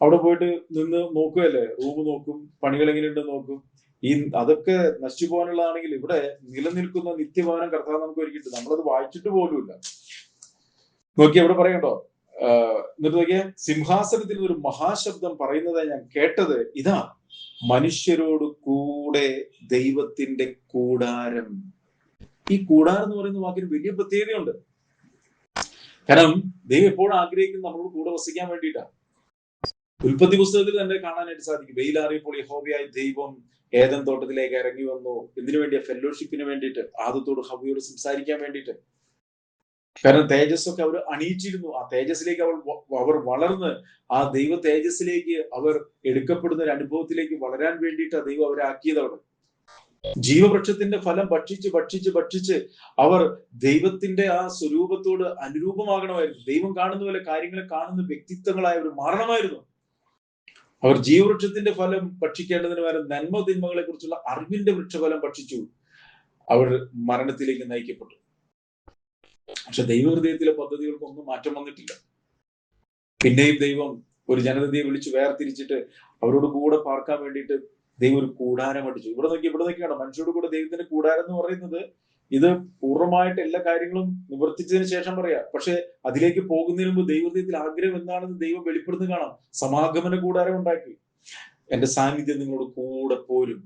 അവിടെ പോയിട്ട് നിന്ന് നോക്കുകയല്ലേ, റൂം നോക്കും, പണികൾ എങ്ങനെയുണ്ടെന്ന് നോക്കും. അതൊക്കെ നശിച്ചു പോകാനുള്ളതാണെങ്കിൽ ഇവിടെ നിലനിൽക്കുന്ന നിത്യഭവനം കർത്താവ് നമുക്ക് ഒരുക്കിയിട്ട് നമ്മളത് വായിച്ചിട്ട് പോലുമില്ല. നോക്കി അവിടെ പറയണ്ടോ, എന്നിട്ട് നോക്കിയേ, സിംഹാസനത്തിൽ ഒരു മഹാശബ്ദം പറയുന്നതായി ഞാൻ കേട്ടത്, ഇതാ മനുഷ്യരോട് കൂടെ ദൈവത്തിന്റെ കൂടാരം. ഈ കൂടാരം എന്ന് പറയുന്ന വാക്കിന് വലിയ പ്രത്യേകതയുണ്ട്. കാരണം ദൈവം എപ്പോഴും ആഗ്രഹിക്കുന്നത് നമ്മളോട് കൂടെ വസിക്കാൻ വേണ്ടിയിട്ടാണ്. ഉൽപ്പത്തി പുസ്തകത്തിൽ തന്നെ കാണാനായിട്ട് സാധിക്കും. വെയിലാറിയപ്പോൾ യഹോവയായ ദൈവം ഏദൻ തോട്ടത്തിലേക്ക് ഇറങ്ങി വന്നു. എന്തിനു വേണ്ടിയാ? ഫെല്ലോഷിപ്പിന് വേണ്ടിയിട്ട്, ആദത്തോട് ഹവ്വയോട് സംസാരിക്കാൻ വേണ്ടിയിട്ട്. കാരണം തേജസ്സൊക്കെ അവർ അണിയിച്ചിരുന്നു. ആ തേജസ്സിലേക്ക് അവർ വളർന്ന് ആ ദൈവ തേജസ്സിലേക്ക് അവർ എടുക്കപ്പെടുന്ന ഒരു അനുഭവത്തിലേക്ക് വളരാൻ വേണ്ടിയിട്ടാണ് ദൈവം അവരെ ആക്കിയത്. അവിടെ ജീവവൃക്ഷത്തിന്റെ ഫലം ഭക്ഷിച്ച് ഭക്ഷിച്ച് ഭക്ഷിച്ച് അവർ ദൈവത്തിന്റെ ആ സ്വരൂപത്തോട് അനുരൂപമാകണമായിരുന്നു. ദൈവം കാണുന്ന പോലെ കാര്യങ്ങളെ കാണുന്ന വ്യക്തിത്വങ്ങളായി അവർ മാറണമായിരുന്നു. അവർ ജീവവൃക്ഷത്തിന്റെ ഫലം ഭക്ഷിക്കേണ്ടതിന് പകരം നന്മ തിന്മകളെ കുറിച്ചുള്ള അറിവിന്റെ വൃക്ഷഫലം ഭക്ഷിച്ചു. അവർ മരണത്തിലേക്ക് നയിക്കപ്പെട്ടു. പക്ഷെ ദൈവഹൃദയത്തിലെ പദ്ധതികൾക്കൊന്നും മാറ്റം വന്നിട്ടില്ല. പിന്നെയും ദൈവം ഒരു ജനതയെ വിളിച്ച് വേർതിരിച്ചിട്ട് അവരോട് കൂടെ പാർക്കാൻ വേണ്ടിയിട്ട് ദൈവം ഒരു കൂടാരം അടിച്ചു. ഇവിടെ നോക്കിയാണ് മനുഷ്യരോട് കൂടെ ദൈവത്തിന്റെ കൂടാരം എന്ന് പറയുന്നത്. ഇത് പൂർണ്ണമായിട്ട് എല്ലാ കാര്യങ്ങളും നിവർത്തിച്ചതിന് ശേഷം പറയാം. പക്ഷെ അതിലേക്ക് പോകുന്നതിന് മുമ്പ് ദൈവത്തിൽ ആഗ്രഹം എന്താണെന്ന് ദൈവം വെളിപ്പെടുത്തുന്ന കാണാം. സമാഗമന കൂടാരം ഉണ്ടാക്കി. എന്റെ സാന്നിധ്യം നിങ്ങളോട് കൂടെ പോരും.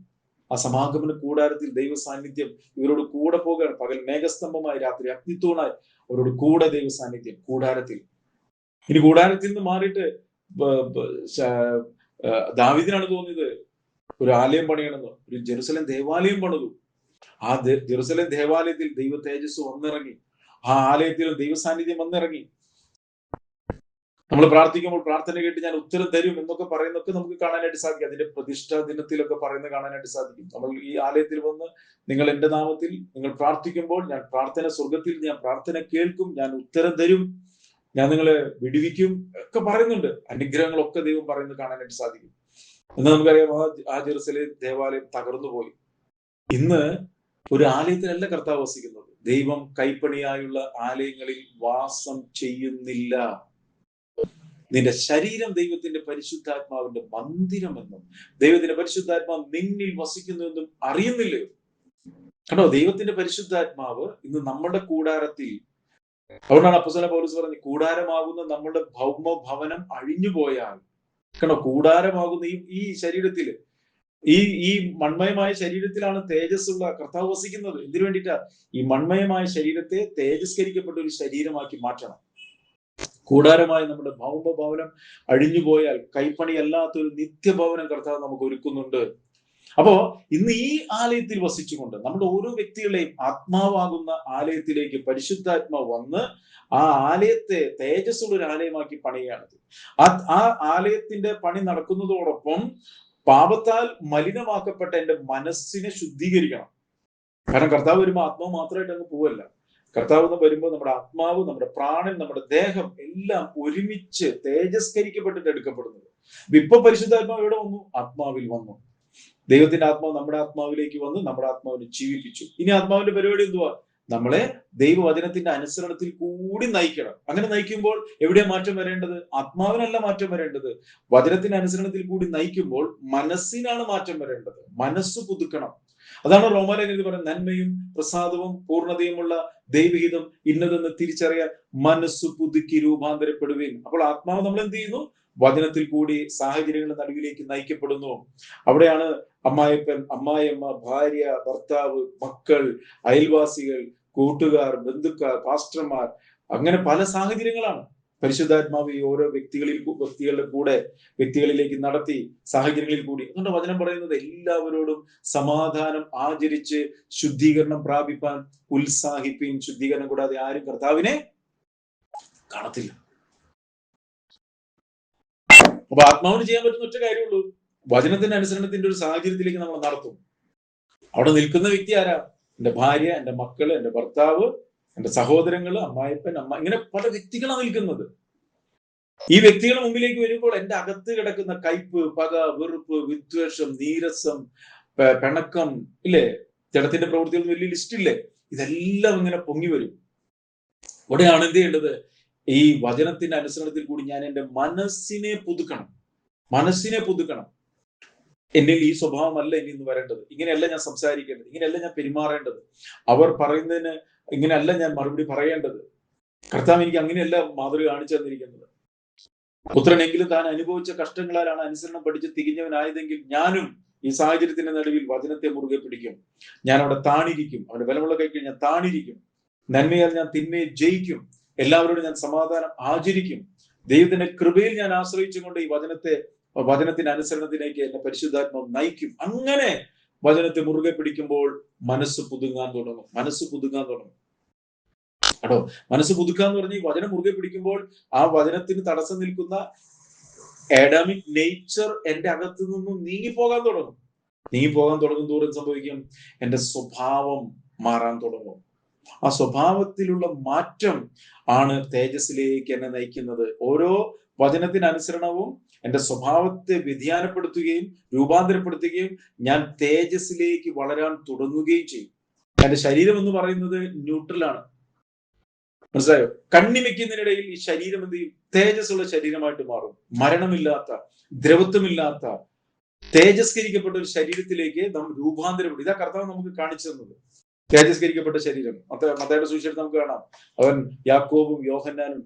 ആ സമാഗമന കൂടാരത്തിൽ ദൈവ സാന്നിധ്യം ഇവരോട് കൂടെ പോകുകയാണ്. പകൽ മേഘസ്തംഭമായി, രാത്രി അഗ്നിത്തൂണായി അവരോട് കൂടെ ദൈവ സാന്നിധ്യം കൂടാരത്തിൽ. ഇനി കൂടാരത്തിൽ നിന്ന് മാറിയിട്ട് ദാവീദിനാണ് തോന്നിയത് ഒരു ആലയം പണിയണമെന്ന്. ഒരു ജെറുസലേം ദേവാലയം പണിതു. ആ ജെറുസലേം ദേവാലയത്തിൽ ദൈവ തേജസ് വന്നിറങ്ങി. ആ ആലയത്തിലും ദൈവ സാന്നിധ്യം വന്നിറങ്ങി. നമ്മൾ പ്രാർത്ഥിക്കുമ്പോൾ പ്രാർത്ഥന കേട്ട് ഞാൻ ഉത്തരം തരും എന്നൊക്കെ പറയുന്നൊക്കെ നമുക്ക് കാണാനായിട്ട് സാധിക്കും. അതിന്റെ പ്രതിഷ്ഠാ ദിനത്തിലൊക്കെ പറയുന്നത് കാണാനായിട്ട് സാധിക്കും. നമ്മൾ ഈ ആലയത്തിൽ വന്ന് നിങ്ങൾ എന്റെ നാമത്തിൽ നിങ്ങൾ പ്രാർത്ഥിക്കുമ്പോൾ ഞാൻ പ്രാർത്ഥന സ്വർഗത്തിൽ ഞാൻ പ്രാർത്ഥന കേൾക്കും, ഞാൻ ഉത്തരം തരും, ഞാൻ നിങ്ങളെ വിടുവിക്കും ഒക്കെ പറയുന്നുണ്ട്. അനുഗ്രഹങ്ങളൊക്കെ ദൈവം പറയുന്നത് കാണാനായിട്ട് സാധിക്കും. എന്ന് നമുക്കറിയാം, ആ ജെറുസലേം ദേവാലയം തകർന്നു പോയി. ഇന്ന് ഒരു ആലയത്തിലല്ല കർത്താവ് വസിക്കുന്നത്. ദൈവം കൈപ്പണിയായുള്ള ആലയങ്ങളിൽ വാസം ചെയ്യുന്നില്ല. നിന്റെ ശരീരം ദൈവത്തിന്റെ പരിശുദ്ധാത്മാവിന്റെ മന്ദിരമെന്നും ദൈവത്തിന്റെ പരിശുദ്ധാത്മാവ് നിന്നിൽ വസിക്കുന്നുവെന്നും അറിയുന്നില്ലയോ? കണ്ടോ, ദൈവത്തിന്റെ പരിശുദ്ധാത്മാവ് ഇന്ന് നമ്മുടെ കൂടാരത്തിൽ. അതുകൊണ്ടാണ് അപ്പോസ്തലൻ പൗലോസ് പറഞ്ഞത്, കൂടാരമാകുന്ന നമ്മുടെ ഭൗമ ഭവനം അഴിഞ്ഞു പോയാൽ. കണ്ടോ, കൂടാരമാകുന്ന ഈ ശരീരത്തില്, ഈ മൺമയമായ ശരീരത്തിലാണ് തേജസ്സുള്ള കർത്താവ് വസിക്കുന്നത്. എന്തിനു വേണ്ടിയിട്ടാ? ഈ മൺമയമായ ശരീരത്തെ തേജസ്കരിക്കപ്പെട്ട ഒരു ശരീരമാക്കി മാറ്റണം. കൂടാരമായി നമ്മുടെ ഭൗമഭവനം അഴിഞ്ഞുപോയാൽ കൈപ്പണിയല്ലാത്തൊരു നിത്യഭവനം കർത്താവ് നമുക്ക് ഒരുക്കുന്നുണ്ട്. അപ്പോ ഇന്ന് ഈ ആലയത്തിൽ വസിച്ചുകൊണ്ട് നമ്മുടെ ഓരോ വ്യക്തികളെയും ആത്മാവാകുന്ന ആലയത്തിലേക്ക് പരിശുദ്ധാത്മാവ് വന്ന് ആ ആലയത്തെ തേജസ്സുള്ള ഒരു ആലയമാക്കി പണിയുകയാണ്. ആ ആലയത്തിന്റെ പണി നടക്കുന്നതോടൊപ്പം പാപത്താൽ മലിനമാക്കപ്പെട്ട എന്റെ മനസ്സിനെ ശുദ്ധീകരിക്കണം. കാരണം കർത്താവ് വരുമ്പോൾ ആത്മാവ് മാത്രമായിട്ട് അങ്ങ് പോവല്ല. കർത്താവ് വരുമ്പോൾ നമ്മുടെ ആത്മാവ്, നമ്മുടെ പ്രാണൻ, നമ്മുടെ ദേഹം എല്ലാം ഒരുമിച്ച് തേജസ്കരിക്കപ്പെട്ടിട്ട് എടുക്കപ്പെടുന്നത്. ഇപ്പൊ പരിശുദ്ധാത്മാവ് എവിടെ വന്നു? ആത്മാവിൽ വന്നു. ദൈവത്തിന്റെ ആത്മാവ് നമ്മുടെ ആത്മാവിലേക്ക് വന്ന് നമ്മുടെ ആത്മാവിനെ ജീവിപ്പിച്ചു. ഇനി ആത്മാവിന്റെ പരിപാടി എന്തുവാ? നമ്മളെ ദൈവവചനത്തിന്റെ അനുസരണത്തിൽ കൂടി നയിക്കണം. അങ്ങനെ നയിക്കുമ്പോൾ എവിടെയാ മാറ്റം വരേണ്ടത്? ആത്മാവിനല്ല മാറ്റം വരേണ്ടത്. വചനത്തിന്റെ അനുസരണത്തിൽ കൂടി നയിക്കുമ്പോൾ മനസ്സിനാണ് മാറ്റം വരേണ്ടത്. മനസ്സ് പുതുക്കണം. അതാണ് റോമാലേഖനത്തിൽ പറയുന്നത്, നന്മയും പ്രസാദവും പൂർണ്ണതയുമുള്ള ദൈവഹിതം ഇന്നതെന്ന് തിരിച്ചറിയാൻ മനസ്സ് പുതുക്കി രൂപാന്തരപ്പെടുകയും. അപ്പോൾ ആത്മാവ് നമ്മൾ എന്ത് ചെയ്യുന്നു? വചനത്തിൽ കൂടി സാഹചര്യങ്ങളുടെ നടുവിലേക്ക് നയിക്കപ്പെടുന്നു. അവിടെയാണ് അമ്മായിപ്പൻ, അമ്മായിയമ്മ, ഭാര്യ, ഭർത്താവ്, മക്കൾ, അയൽവാസികൾ, കൂട്ടുകാർ, ബന്ധുക്കാർ, പാസ്റ്റർമാർ, അങ്ങനെ പല സാഹചര്യങ്ങളാണ് പരിശുദ്ധാത്മാവ് ഈ ഓരോ വ്യക്തികളിലേക്ക് നടത്തി സാഹചര്യങ്ങളിൽ കൂടി. അതുകൊണ്ട് വചനം പറയുന്നത് എല്ലാവരോടും സമാധാനം ആചരിച്ച് ശുദ്ധീകരണം പ്രാപിപ്പാൻ ഉത്സാഹിപ്പിൻ. ശുദ്ധീകരണം കൂടാതെ ആരും കർത്താവിനെ കാണത്തില്ല. അപ്പൊ ആത്മാവിന് ചെയ്യാൻ പറ്റുന്ന ഒറ്റ കാര്യമുള്ളൂ, വചനത്തിന്റെ അനുസരണത്തിന്റെ ഒരു സാഹചര്യത്തിലേക്ക് നമ്മൾ നടത്തും. അവിടെ നിൽക്കുന്ന വ്യക്തി ആരാ? എന്റെ ഭാര്യ, എന്റെ മക്കള്, എന്റെ ഭർത്താവ്, എന്റെ സഹോദരങ്ങള്, അമ്മായിപ്പൻ, അമ്മ, ഇങ്ങനെ പല വ്യക്തികളാണ് നിൽക്കുന്നത്. ഈ വ്യക്തികളുടെ മുമ്പിലേക്ക് വരുമ്പോൾ എന്റെ അകത്ത് കിടക്കുന്ന കയ്പ്, പക, വെറുപ്പ്, വിദ്വേഷം, നീരസം, പിണക്കം, ഇല്ലേ, ജഡത്തിന്റെ പ്രവൃത്തികൾ വലിയ ലിസ്റ്റ് ഇല്ലേ, ഇതെല്ലാം ഇങ്ങനെ പൊങ്ങി വരും. ഇവിടെയാണ് എന്ത് ചെയ്യേണ്ടത്? ഈ വചനത്തിന്റെ അനുസരണത്തിൽ കൂടി ഞാൻ എന്റെ മനസ്സിനെ പുതുക്കണം. എന്നിൽ ഈ സ്വഭാവമല്ല ഇനി ഇന്ന് വരേണ്ടത്, ഇങ്ങനെയല്ല ഞാൻ സംസാരിക്കേണ്ടത്, ഇങ്ങനെയല്ല ഞാൻ പെരുമാറേണ്ടത്, അവർ പറയുന്നതിന് ഇങ്ങനെയല്ല ഞാൻ മറുപടി പറയേണ്ടത്. കർത്താവ് എനിക്ക് അങ്ങനെയല്ല മാതൃക കാണിച്ചു തന്നിരിക്കുന്നത്. പുത്രനെങ്കിലും താൻ അനുഭവിച്ച കഷ്ടങ്ങളാലാണ് അനുസരണം പഠിച്ച് തികഞ്ഞവനായതെങ്കിൽ ഞാനും ഈ സാഹചര്യത്തിന്റെ നടുവിൽ വചനത്തെ മുറുകെ പിടിക്കും. ഞാൻ അവിടെ താണിരിക്കും. അവന്റെ ബലമുള്ള കൈക്ക് ഞാൻ താണിരിക്കും. നന്മയാൽ ഞാൻ തിന്മയെ ജയിക്കും. എല്ലാവരോടും ഞാൻ സമാധാനം ആചരിക്കും. ദൈവത്തിന്റെ കൃപയിൽ ഞാൻ ആശ്രയിച്ചുകൊണ്ട് ഈ വചനത്തിന്റെ അനുസരണത്തിലേക്ക് എന്നെ പരിശുദ്ധാത്മാവ് നയിക്കും. അങ്ങനെ വചനത്തെ മുറുകെ പിടിക്കുമ്പോൾ മനസ്സ് പുതുങ്ങാൻ തുടങ്ങും. കേട്ടോ, മനസ്സ് പുതുക്കുക എന്ന് പറഞ്ഞ് ഈ വചനം മുറുകെ പിടിക്കുമ്പോൾ ആ വചനത്തിന് തടസ്സം നിൽക്കുന്ന ആഡാമിക് നേച്ചർ എന്റെ അകത്ത് നിന്നും നീങ്ങിപ്പോകാൻ തുടങ്ങും തോറും സംഭവിക്കും, എന്റെ സ്വഭാവം മാറാൻ തുടങ്ങും. ആ സ്വഭാവത്തിലുള്ള മാറ്റം ആണ് തേജസ്സിലേക്ക് എന്നെ നയിക്കുന്നത്. ഓരോ വചനത്തിന് അനുസരണവും എന്റെ സ്വഭാവത്തെ വ്യതിയാനപ്പെടുത്തുകയും രൂപാന്തരപ്പെടുത്തുകയും ഞാൻ തേജസ്സിലേക്ക് വളരാൻ തുടങ്ങുകയും ചെയ്യും. എന്റെ ശരീരം എന്ന് പറയുന്നത് ന്യൂട്രലാണ്. മനസ്സിലായോ? കണ്ണിമയ്ക്കുന്നതിനിടയിൽ ഈ ശരീരം എന്ത് ചെയ്യും? തേജസ്സുള്ള ശരീരമായിട്ട് മാറും. മരണമില്ലാത്ത, ദ്രവത്വമില്ലാത്ത, തേജസ്കരിക്കപ്പെട്ട ഒരു ശരീരത്തിലേക്ക് നാം രൂപാന്തരപ്പെടും. ഇതാ കർത്താവ് നമുക്ക് കാണിച്ചു തന്നത്, തേജസ്കരിക്കപ്പെട്ട ശരീരം. മത്തായിയുടെ സുവിശേഷത്തിൽ നമുക്ക് കാണാം, അവൻ യാക്കോബും യോഹന്നാനും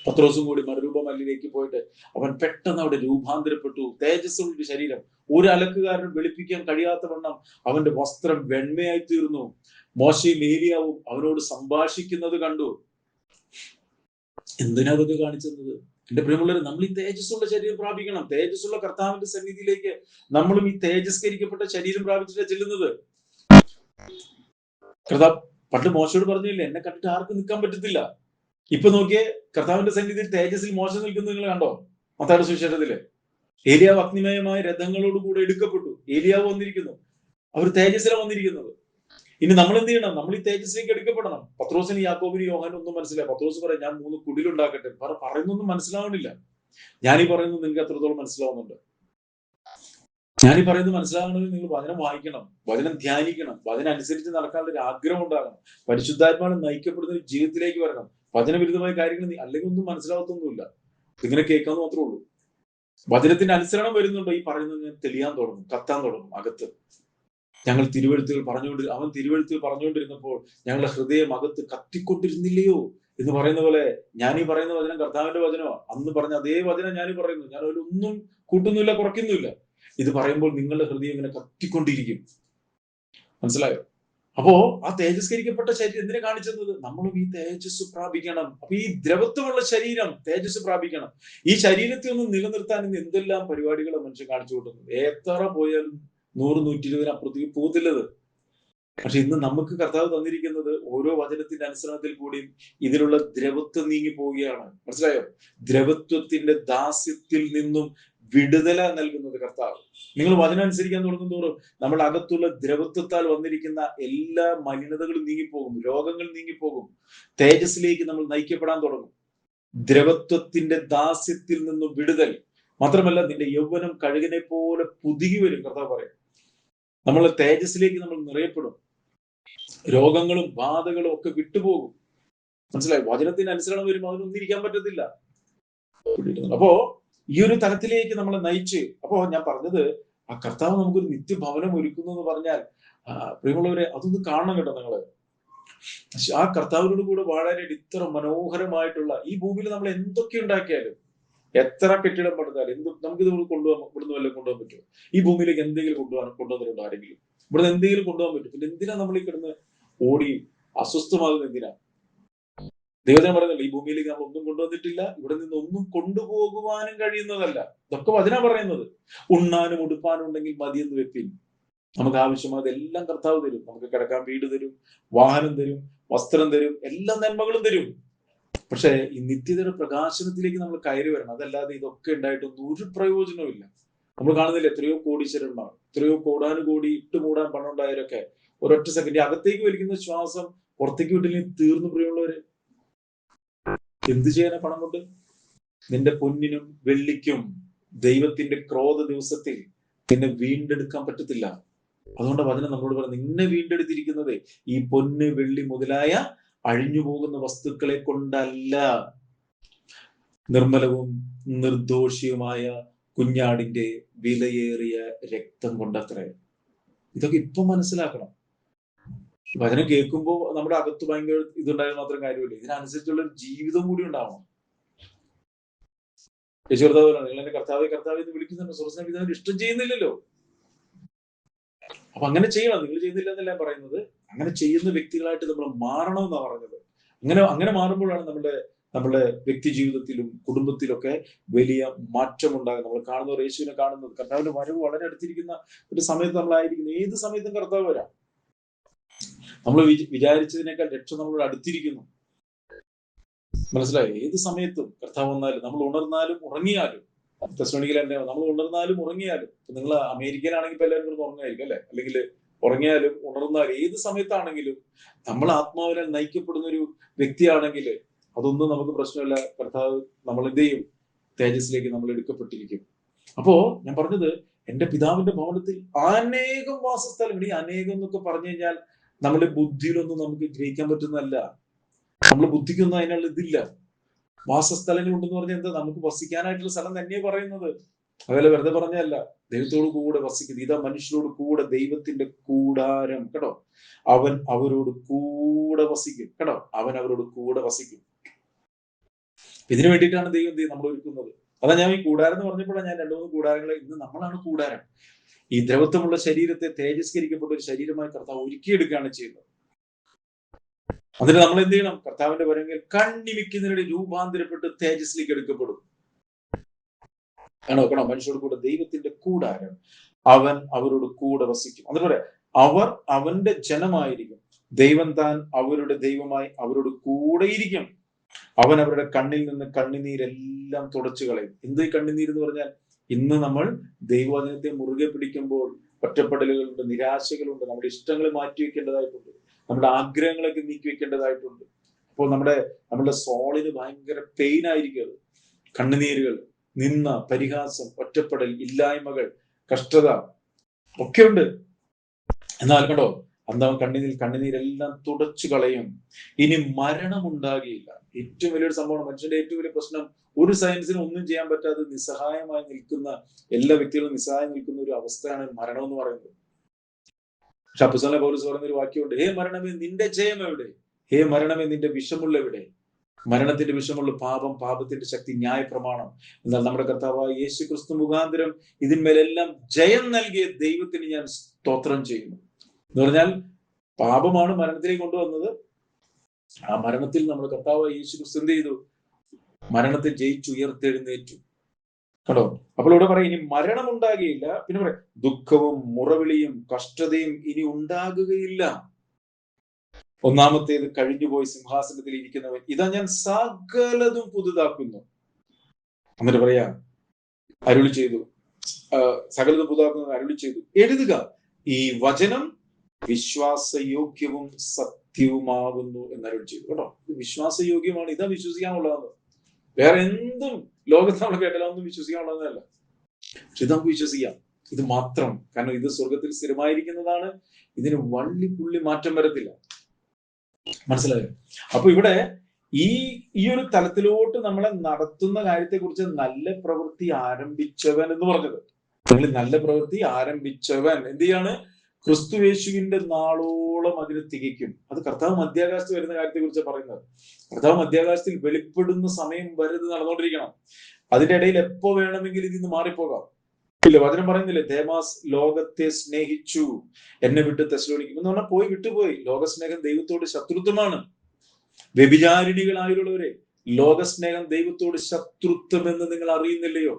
പത്രോസും കൂടി മറുരൂപമല്ലിലേക്ക് പോയിട്ട് അവൻ പെട്ടെന്ന് അവിടെ രൂപാന്തരപ്പെട്ടു. തേജസ്സുള്ള ഒരു ശരീരം, ഒരു അലക്കുകാരനും വെളുപ്പിക്കാൻ കഴിയാത്ത വണ്ണം അവന്റെ വസ്ത്രം വെണ്മയായി തീർന്നു. മോശയും ഏലിയാവും അവനോട് സംഭാഷിക്കുന്നത് കണ്ടു. എന്തിനാ അതൊക്കെ കാണിച്ചത്? എന്റെ പ്രിയമുള്ളവരെ, നമ്മൾ ഈ തേജസ്സുള്ള ശരീരം പ്രാപിക്കണം. തേജസ്സുള്ള കർത്താവിന്റെ സന്നിധിയിലേക്ക് നമ്മളും ഈ തേജസ്കരിക്കപ്പെട്ട ശരീരം പ്രാപിച്ചിട്ടാണ് ചെല്ലുന്നത്. കർത്താവ് പണ്ട് മോശയോട് പറഞ്ഞില്ലേ, എന്നെ കണ്ടിട്ട് ആർക്കും നിൽക്കാൻ പറ്റത്തില്ല. ഇപ്പൊ നോക്കിയേ, കർത്താവിന്റെ സന്നിധിയിൽ തേജസ്സിൽ മോശം നിൽക്കുന്നത് നിങ്ങൾ കണ്ടോ? മത്തായിയുടെ സുവിശേഷത്തില് ഏലിയാവ് അഗ്നിമയമായ രഥങ്ങളോട് കൂടെ എടുക്കപ്പെട്ടു. ഏലിയാവ് വന്നിരിക്കുന്നു, അവർ തേജസ്സിലാണ് വന്നിരിക്കുന്നത്. ഇനി നമ്മൾ എന്ത് ചെയ്യണം? നമ്മൾ ഈ തേജസ്സിലേക്ക് എടുക്കപ്പെടണം. പത്രോസിന് യാക്കോബിന് യോഹനും ഒന്നും മനസ്സിലായി. പത്രോസ് പറയാം, ഞാൻ 3 കുടിലുണ്ടാക്കട്ടെ. പറയുന്നൊന്നും മനസ്സിലാവണില്ല. ഞാനീ പറയുന്നത് നിങ്ങൾക്ക് എത്രത്തോളം മനസ്സിലാവുന്നുണ്ട്? ഞാനീ പറയുന്നത് മനസ്സിലാവണമെങ്കിൽ നിങ്ങൾ വചനം വായിക്കണം, വചനം ധ്യാനിക്കണം, വചനം അനുസരിച്ച് നടക്കാനുള്ള ഒരു ആഗ്രഹം ഉണ്ടാകണം. പരിശുദ്ധാത്മാവിനെ നയിക്കപ്പെടുന്ന ഒരു ജീവിതത്തിലേക്ക് വരണം. വചനവിരുദ്ധമായ കാര്യങ്ങൾ അല്ലെങ്കിൽ ഒന്നും മനസ്സിലാവത്തൊന്നുമില്ല. ഇങ്ങനെ കേൾക്കാന്ന് മാത്രമേ ഉള്ളൂ. വചനത്തിന്റെ അനുസരണം വരുന്നുണ്ടോ, ഈ പറയുന്നത് ഞാൻ തെളിയാൻ തുടങ്ങും, കത്താൻ തുടങ്ങും അകത്ത്. അവൻ തിരുവെഴുത്തുകൾ പറഞ്ഞുകൊണ്ടിരുന്നപ്പോൾ ഞങ്ങളുടെ ഹൃദയം അകത്ത് കത്തിക്കൊണ്ടിരുന്നില്ലയോ എന്ന് പറയുന്ന പോലെ, ഞാനീ പറയുന്ന വചനം കർത്താവിന്റെ വചനമോ, അന്ന് പറഞ്ഞ അതേ വചനം ഞാനീ പറയുന്നു. ഞാൻ ഒന്നും കൂട്ടുന്നില്ല, കുറയ്ക്കുന്നില്ല. ഇത് പറയുമ്പോൾ നിങ്ങളുടെ ഹൃദയം ഇങ്ങനെ കത്തിക്കൊണ്ടിരിക്കും. മനസ്സിലായോ? അപ്പോ ആ തേജസ്കരിക്കപ്പെട്ട ശരീരം എന്തിനെ കാണിച്ചത്? നമ്മളും ഈ തേജസ് പ്രാപിക്കണം. അപ്പൊ ഈ ദ്രവത്വമുള്ള ശരീരം തേജസ് പ്രാപിക്കണം. ഈ ശരീരത്തെ ഒന്ന് നിലനിർത്താൻ ഇന്ന് എന്തെല്ലാം പരിപാടികളാണ് മനുഷ്യൻ കാണിച്ചു കൂട്ടുന്നത്. എത്ര പോയാലും 100-120 അപ്പുറത്തേക്ക് പോകത്തില്ലത്. പക്ഷെ ഇന്ന് നമുക്ക് കർത്താവ് തന്നിരിക്കുന്നത് ഓരോ വചനത്തിന്റെ അനുസരണത്തിൽ കൂടിയും ഇതിലുള്ള ദ്രവത്വം നീങ്ങി പോവുകയാണ്. മനസ്സിലായോ? ദ്രവത്വത്തിന്റെ ദാസ്യത്തിൽ നിന്നും വിടുതല നൽകുന്നത് കർത്താവ്. നിങ്ങൾ വചനം അനുസരിക്കാൻ തുടങ്ങും തോറും നമ്മുടെ അകത്തുള്ള ദ്രവത്വത്താൽ വന്നിരിക്കുന്ന എല്ലാ മലിനതകളും നീങ്ങിപ്പോകും, രോഗങ്ങൾ നീങ്ങിപ്പോകും. തേജസ്സിലേക്ക് നമ്മൾ നയിക്കപ്പെടാൻ തുടങ്ങും. ദ്രവത്വത്തിന്റെ ദാസ്യത്തിൽ നിന്നും വിടുതൽ മാത്രമല്ല, നിന്റെ യൗവനം കഴുകനെ പോലെ പുതുകി വരും. കർത്താവ് പറയും, നമ്മൾ തേജസ്സിലേക്ക് നമ്മൾ നിറയപ്പെടും. രോഗങ്ങളും ബാധകളും ഒക്കെ വിട്ടുപോകും. മനസ്സിലായി? വചനത്തിന് അനുസരണം വരുമ്പോൾ അതിനൊന്നും ഇരിക്കാൻ പറ്റത്തില്ല. അപ്പോ ഈ ഒരു തലത്തിലേക്ക് നമ്മളെ നയിച്ച്, അപ്പോ ഞാൻ പറഞ്ഞത് ആ കർത്താവ് നമുക്കൊരു നിത്യഭവനം ഒരുക്കുന്നു എന്ന് പറഞ്ഞാൽ പ്രിയമുള്ളവരെ, അതൊന്ന് കാണണം കേട്ടോ നിങ്ങള്. ആ കർത്താവിനോട് കൂടെ വാഴാനായിട്ട് ഇത്ര മനോഹരമായിട്ടുള്ള ഈ ഭൂമിയിൽ നമ്മൾ എന്തൊക്കെ ഉണ്ടാക്കിയാലും, എത്ര കെട്ടിടം പണിതാലും, നമുക്കിത് കൊണ്ടുപോകാൻ, ഇവിടുന്ന് വല്ലതും കൊണ്ടുപോകാൻ പറ്റുമോ? ഈ ഭൂമിയിലേക്ക് എന്തെങ്കിലും കൊണ്ടുവന്നിട്ടുണ്ടോ ആരെങ്കിലും? ഇവിടുന്ന് എന്തെങ്കിലും കൊണ്ടുപോകാൻ പറ്റും? പിന്നെ എന്തിനാ നമ്മൾ ഈ കിടന്ന് ഓടി അസ്വസ്ഥമാകുന്നത്? എന്തിനാ? ദൈവജനം പറയുന്നില്ല, ഈ ഭൂമിയിലേക്ക് നമ്മൾ ഒന്നും കൊണ്ടുവന്നിട്ടില്ല, ഇവിടെ നിന്ന് ഒന്നും കൊണ്ടുപോകുവാനും കഴിയുന്നതല്ല. ഇതൊക്കെ വചനാ പറയുന്നത്. ഉണ്ണാനും ഉടുപ്പാനും ഉണ്ടെങ്കിൽ മതിയെന്ന് വെപ്പിൻ. നമുക്ക് ആവശ്യമായതെല്ലാം കർത്താവ് തരും. നമുക്ക് കിടക്കാൻ വീട് തരും, വാഹനം തരും, വസ്ത്രം തരും, എല്ലാ നന്മകളും തരും. പക്ഷെ ഈ നിത്യതയുടെ പ്രകാശനത്തിലേക്ക് നമ്മൾ കയറി വരണം. അതല്ലാതെ ഇതൊക്കെ ഉണ്ടായിട്ടൊന്നും ഒരു പ്രയോജനവും ഇല്ല. നമ്മൾ കാണുന്നില്ല എത്രയോ കോടീശ്വരന്മാർ, എത്രയോ കോടാനുകോടി ഇട്ടുമൂടാൻ പണം ഉണ്ടായവരൊക്കെ ഒരൊറ്റ സെക്കൻഡ് അകത്തേക്ക് വലിക്കുന്ന ശ്വാസം പുറത്തേക്ക് വിട്ടില്ലെങ്കിൽ തീർന്നു. പ്രിയമുള്ളവര്, എന്ത് ചെയ്യാനാ പണം കൊണ്ട്? നിന്റെ പൊന്നിനും വെള്ളിക്കും ദൈവത്തിന്റെ ക്രോധ ദിവസത്തിൽ നിന്നെ വീണ്ടെടുക്കാൻ പറ്റത്തില്ല. അതുകൊണ്ട് വചനം നമ്മളോട് പറഞ്ഞു, നിന്നെ വീണ്ടെടുത്തിരിക്കുന്നത് ഈ പൊന്ന് വെള്ളി മുതലായ അഴിഞ്ഞു പോകുന്ന വസ്തുക്കളെ കൊണ്ടല്ല, നിർമ്മലവും നിർദോഷിയുമായ കുഞ്ഞാടിന്റെ വിലയേറിയ രക്തം കൊണ്ടത്രേ. ഇതൊക്കെ ഇപ്പൊ മനസ്സിലാക്കണം. വചനം കേൾക്കുമ്പോൾ നമ്മുടെ അകത്ത് ഭയങ്കര ഇതുണ്ടായാൽ മാത്രം കാര്യമില്ല, ഇതിനനുസരിച്ചുള്ള ഒരു ജീവിതം കൂടി ഉണ്ടാവണം. യേശു കർത്താവ് പറഞ്ഞു, നിങ്ങൾ എന്നെ കർത്താവെ കർത്താവെ എന്ന് വിളിക്കുന്നുണ്ട്, സ്വർഗ്ഗസ്നായ പിതാവിന് ഇഷ്ടം ചെയ്യുന്നില്ലല്ലോ. അപ്പൊ അങ്ങനെ ചെയ്യണം. നിങ്ങൾ ചെയ്യുന്നില്ല എന്നല്ല പറയുന്നത്, അങ്ങനെ ചെയ്യുന്ന വ്യക്തികളായിട്ട് നമ്മൾ മാറണം എന്നാണ് പറഞ്ഞത്. അങ്ങനെ മാറുമ്പോഴാണ് നമ്മുടെ വ്യക്തി ജീവിതത്തിലും കുടുംബത്തിലൊക്കെ വലിയ മാറ്റം ഉണ്ടാകും. നമ്മൾ കാണുന്നവർ യേശുവിനെ കാണുന്നത്, കർത്താവിന്റെ വരവ് വളരെ അടുത്തിരിക്കുന്ന ഒരു സമയത്ത് നമ്മളായിരിക്കുന്നു. ഏത് സമയത്തും കർത്താവ് വരാം. നമ്മൾ വിചാരിച്ചതിനേക്കാൾ രക്ഷ നമ്മളോട് അടുത്തിരിക്കുന്നു. മനസ്സിലായി? ഏത് സമയത്തും കർത്താവ് വന്നാലും, നമ്മൾ ഉണർന്നാലും ഉറങ്ങിയാലും, തെസ്സലോനിക്കയിലെ നമ്മൾ ഉണർന്നാലും ഉറങ്ങിയാലും, നിങ്ങൾ അമേരിക്കയിലാണെങ്കിൽ ഇപ്പൊ എല്ലാവരും കൂടെ ഉറങ്ങായിരിക്കും അല്ലെ, അല്ലെങ്കിൽ ഉറങ്ങിയാലും ഉണർന്നാലും ഏത് സമയത്താണെങ്കിലും നമ്മൾ ആത്മാവിനെ നയിക്കപ്പെടുന്ന ഒരു വ്യക്തിയാണെങ്കിൽ അതൊന്നും നമുക്ക് പ്രശ്നമില്ല. കർത്താവ് നമ്മൾ എന്ത് ചെയ്യും? തേജസ്സിലേക്ക് നമ്മൾ എടുക്കപ്പെട്ടിരിക്കും. അപ്പോ ഞാൻ പറഞ്ഞത്, എന്റെ പിതാവിന്റെ ഭവനത്തിൽ അനേകം വാസസ്ഥലം. ഈ അനേകം എന്നൊക്കെ പറഞ്ഞു കഴിഞ്ഞാൽ നമ്മുടെ ബുദ്ധിയിലൊന്നും നമുക്ക് ഗ്രഹിക്കാൻ പറ്റുന്നതല്ല. നമ്മൾ ബുദ്ധിക്കൊന്നും അതിനുള്ള ഇതില്ല. വാസസ്ഥലങ്ങൾ ഉണ്ടെന്ന് പറഞ്ഞാൽ എന്താ? നമുക്ക് വസിക്കാനായിട്ടുള്ള സ്ഥലം തന്നെയാണ് പറയുന്നത്. അതുപോലെ വെറുതെ പറഞ്ഞല്ല, ദൈവത്തോട് കൂടെ വസിക്കുന്നത്. ഇതാ മനുഷ്യരോട് കൂടെ ദൈവത്തിന്റെ കൂടാരം കേട്ടോ. അവൻ അവരോട് കൂടെ വസിക്കും കേട്ടോ. അവൻ അവരോട് കൂടെ വസിക്കും. ഇതിനു വേണ്ടിയിട്ടാണ് ദൈവം നമ്മൾ ഒരുക്കുന്നത്. അതാ ഞാൻ ഈ കൂടാരം എന്ന് പറഞ്ഞപ്പോഴാണ് ഞാൻ 2-3 കൂടാരങ്ങളെ, ഇന്ന് നമ്മളാണ് കൂടാരം. ഈ ദ്രവത്വമുള്ള ശരീരത്തെ തേജസ്കരിക്കപ്പെട്ട ഒരു ശരീരമായി കർത്താവ് ഒരുക്കിയെടുക്കുകയാണ് ചെയ്യുന്നത്. അതിന് നമ്മൾ എന്ത് ചെയ്യണം? കർത്താവിന്റെ വരങ്ങൾ കണ്ണിമിക്കുന്നതിനിടെ രൂപാന്തരപ്പെട്ട് തേജസ്സിലേക്ക് എടുക്കപ്പെടും. നോക്കണം, മനുഷ്യരോട് കൂടെ ദൈവത്തിന്റെ കൂടാരം, അവൻ അവരോട് കൂടെ വസിക്കും. അതിന് പറയാം, അവർ അവന്റെ ജനമായിരിക്കും, ദൈവം താൻ അവരുടെ ദൈവമായി അവരോട് കൂടെ ഇരിക്കും. അവൻ അവരുടെ കണ്ണിൽ നിന്ന് കണ്ണുനീരെല്ലാം തുടച്ചു കളയും. എന്ത് കണ്ണുനീര് എന്ന് പറഞ്ഞാൽ, ഇന്ന് നമ്മൾ ദൈവവചനത്തെ മുറുകെ പിടിക്കുമ്പോൾ ഒറ്റപ്പെടലുകളുണ്ട്, നിരാശകളുണ്ട്, നമ്മുടെ ഇഷ്ടങ്ങൾ മാറ്റിവെക്കേണ്ടതായിട്ടുണ്ട്, നമ്മുടെ ആഗ്രഹങ്ങളൊക്കെ നീക്കി വെക്കേണ്ടതായിട്ടുണ്ട്. അപ്പോൾ നമ്മുടെ സോളിന് ഭയങ്കര പെയിൻ ആയിരിക്കും അത്. കണ്ണുനീരുകൾ, നിന്ന, പരിഹാസം, ഒറ്റപ്പെടൽ, ഇല്ലായ്മകൾ, കഷ്ടത ഒക്കെ ഉണ്ട്. എന്നാൽ കണ്ടോ, അന്നവൻ കണ്ണുനീരെല്ലാം തുടച്ചു കളയും. ഇനി മരണം ഉണ്ടാകുകയില്ല. ഏറ്റവും വലിയൊരു സംഭവമാണ്. മനുഷ്യന്റെ ഏറ്റവും വലിയ പ്രശ്നം, ഒരു സയൻസിനും ഒന്നും ചെയ്യാൻ പറ്റാതെ നിസ്സഹായമായി നിൽക്കുന്ന, എല്ലാ വ്യക്തികളും നിസ്സഹായം നിൽക്കുന്ന ഒരു അവസ്ഥയാണ് മരണം എന്ന് പറയുന്നത്. പക്ഷെ അപ്പോസ്തലനായ പൗലോസ് പറയുന്ന ഒരു വാക്യമുണ്ട്, ഹേ മരണമേ നിന്റെ ജയം എവിടെ? ഹേ മരണമേ നിന്റെ വിഷമുള്ള എവിടെ? മരണത്തിന്റെ വിഷമുള്ള പാപം, പാപത്തിന്റെ ശക്തി, ന്യായപ്രമാണം. എന്നാൽ നമ്മുടെ കർത്താവായ യേശു ക്രിസ്തു മുഖാന്തരം ഇതിന്മേലെല്ലാം ജയം നൽകിയ ദൈവത്തിന് ഞാൻ സ്തോത്രം ചെയ്യുന്നു. എന്ന് പറഞ്ഞാൽ പാപമാണ് മരണത്തിലേക്ക് കൊണ്ടുവന്നത്. ആ മരണത്തിൽ നമ്മുടെ കർത്താവായ യേശു ക്രിസ്തു എന്ത് ചെയ്തു? മരണത്തെ ജയിച്ചുയർത്തെഴുന്നേറ്റു കേട്ടോ. അപ്പോൾ ഇവിടെ പറയും, ഇനി മരണം ഉണ്ടാകുകയില്ല. പിന്നെ പറയാം, ദുഃഖവും മുറവിളിയും കഷ്ടതയും ഇനി ഉണ്ടാകുകയില്ല. ഒന്നാമത്തേത് കഴിഞ്ഞുപോയി, സിംഹാസനത്തിൽ ഇരിക്കുന്നവൻ ഇതാ ഞാൻ സകലതും പുതുതാക്കുന്നു. എന്നിട്ട് പറയാ, അരുളി ചെയ്തു, സകലതും പുതുതാക്കുന്നു അരുളി ചെയ്തു, എഴുതുക, ഈ വചനം വിശ്വാസയോഗ്യവും സത്യവുമാകുന്നു എന്നരുളി ചെയ്തു കേട്ടോ. ഇത് വിശ്വാസയോഗ്യമാണ്, ഇതാ വിശ്വസിക്കാനുള്ളതാണ്. വേറെ എന്തും ലോകത്ത് നമ്മൾ കേട്ടാലും ഒന്നും വിശ്വസിക്കാനുള്ളതല്ല. പക്ഷെ ഇത് നമുക്ക് വിശ്വസിക്കാം, ഇത് മാത്രം. കാരണം ഇത് സ്വർഗത്തിൽ സ്ഥിരമായിരിക്കുന്നതാണ്. ഇതിന് വള്ളി പുള്ളി മാറ്റം വരത്തില്ല. മനസ്സിലായോ? അപ്പൊ ഇവിടെ ഈ ഒരു തലത്തിലോട്ട് നമ്മളെ നടത്തുന്ന കാര്യത്തെ കുറിച്ച് നല്ല പ്രവൃത്തി ആരംഭിച്ചവൻ എന്ന് പറഞ്ഞത്. നിങ്ങൾ നല്ല പ്രവൃത്തി ആരംഭിച്ചവൻ എന്ത് ചെയ്യാണ്? ക്രിസ്തുയേശുവിന്റെ നാളോളം അതിന് തികയ്ക്കും. അത് കർത്താവ് മധ്യാകാശത്ത് വരുന്ന കാര്യത്തെ കുറിച്ച് പറയുന്നത്. കർത്താവ് മധ്യാകാശത്തിൽ വെളിപ്പെടുന്ന സമയം വരെ ഇത് നടന്നുകൊണ്ടിരിക്കണം. അതിന്റെ ഇടയിൽ എപ്പോ വേണമെങ്കിലും ഇതിന്ന് മാറിപ്പോകാം. ഇല്ല, വചനം പറയുന്നില്ലേ, ദേമാസ് ലോകത്തെ സ്നേഹിച്ചു, എന്നെ വിട്ട് തെസ്സലോനിക്കും എന്ന് പറഞ്ഞാൽ പോയി വിട്ടുപോയി. ലോകസ്നേഹം ദൈവത്തോട് ശത്രുത്വമാണ്. വ്യഭിചാരിണികളായുള്ളവരെ, ലോകസ്നേഹം ദൈവത്തോട് ശത്രുത്വം എന്ന് നിങ്ങൾ അറിയുന്നില്ലയോ?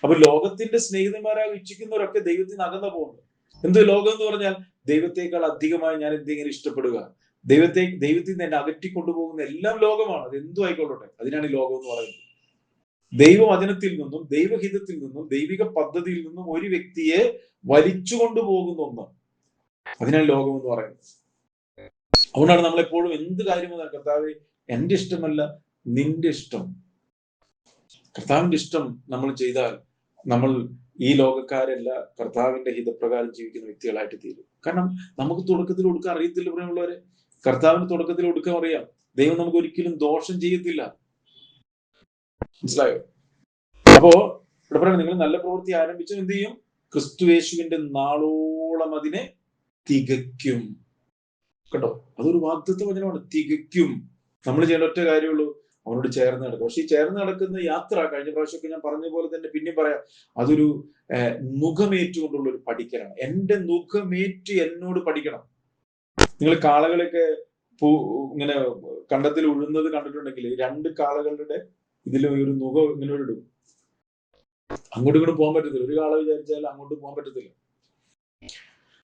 അപ്പൊ ലോകത്തിന്റെ സ്നേഹിതന്മാരായി ഇച്ഛിക്കുന്നവരൊക്കെ ദൈവത്തിന് അകന്നു പോകുന്നു. എന്ത് ലോകം എന്ന് പറഞ്ഞാൽ ദൈവത്തെക്കാൾ അധികമായി ഞാൻ എന്തെങ്കിലും ഇഷ്ടപ്പെടുക, ദൈവത്തിൽ നിന്ന് എന്നെ അകറ്റിക്കൊണ്ടുപോകുന്ന എല്ലാം ലോകമാണ്. അത് എന്തു ആയിക്കൊള്ളട്ടെ, അതിനാണ് ഈ ലോകം എന്ന് പറയുന്നത്. ദൈവവചനത്തിൽ നിന്നും ദൈവഹിതത്തിൽ നിന്നും ദൈവിക പദ്ധതിയിൽ നിന്നും ഒരു വ്യക്തിയെ വലിച്ചു കൊണ്ടുപോകുന്ന ഒന്ന്, അതിനാണ് ലോകം എന്ന് പറയുന്നത്. അതുകൊണ്ടാണ് നമ്മളെപ്പോഴും എന്ത് കാര്യമോ കർത്താവേ എന്റെ ഇഷ്ടമല്ല നിന്റെ ഇഷ്ടം, കർത്താവിന്റെ ഇഷ്ടം നമ്മൾ ചെയ്താൽ നമ്മൾ ഈ ലോകക്കാരല്ല, കർത്താവിന്റെ ഹിതപ്രകാരം ജീവിക്കുന്ന വ്യക്തികളായിട്ട് തീരും. കാരണം നമുക്ക് തുടക്കത്തിൽ ഒടുക്കാൻ അറിയത്തില്ല പ്രിയമുള്ളവരെ. കർത്താവിന് തുടക്കത്തിൽ ഒടുക്കം അറിയാം. ദൈവം നമുക്ക് ഒരിക്കലും ദോഷം ചെയ്യത്തില്ല. മനസ്സിലായോ? അപ്പോ ഇവിടെ പറയാം, നിങ്ങൾ നല്ല പ്രവൃത്തി ആരംഭിച്ചു എന്ത് ചെയ്യും? ക്രിസ്തുയേശുവിന്റെ നാളോളം അതിനെ തികയ്ക്കും. കേട്ടോ, അതൊരു വാഗ്ദത്ത വചനമാണ്. തികയ്ക്കും. നമ്മൾ ചെയ്യേണ്ട ഒറ്റ കാര്യമുള്ളൂ, അവനോട് ചേർന്ന് നടക്കും. പക്ഷെ ഈ ചേർന്ന് നടക്കുന്ന യാത്ര, കഴിഞ്ഞ പ്രാവശ്യമൊക്കെ ഞാൻ പറഞ്ഞ പോലെ തന്നെ പിന്നെയും പറയാം, അതൊരു മുഖമേറ്റുകൊണ്ടുള്ള ഒരു പഠിക്കലാണ്. എന്റെ മുഖമേറ്റ് എന്നോട് പഠിക്കണം. നിങ്ങൾ കാളകളൊക്കെ ഇങ്ങനെ കണ്ടത്തിൽ ഉഴുന്നത് കണ്ടിട്ടുണ്ടെങ്കിൽ രണ്ട് കാളകളുടെ ഇതിൽ ഒരു മുഖം ഇങ്ങനെ ഇടും. അങ്ങോട്ടും ഇങ്ങോട്ട് പോകാൻ പറ്റത്തില്ല. ഒരു കാള വിചാരിച്ചാൽ അങ്ങോട്ട് പോകാൻ പറ്റത്തില്ല.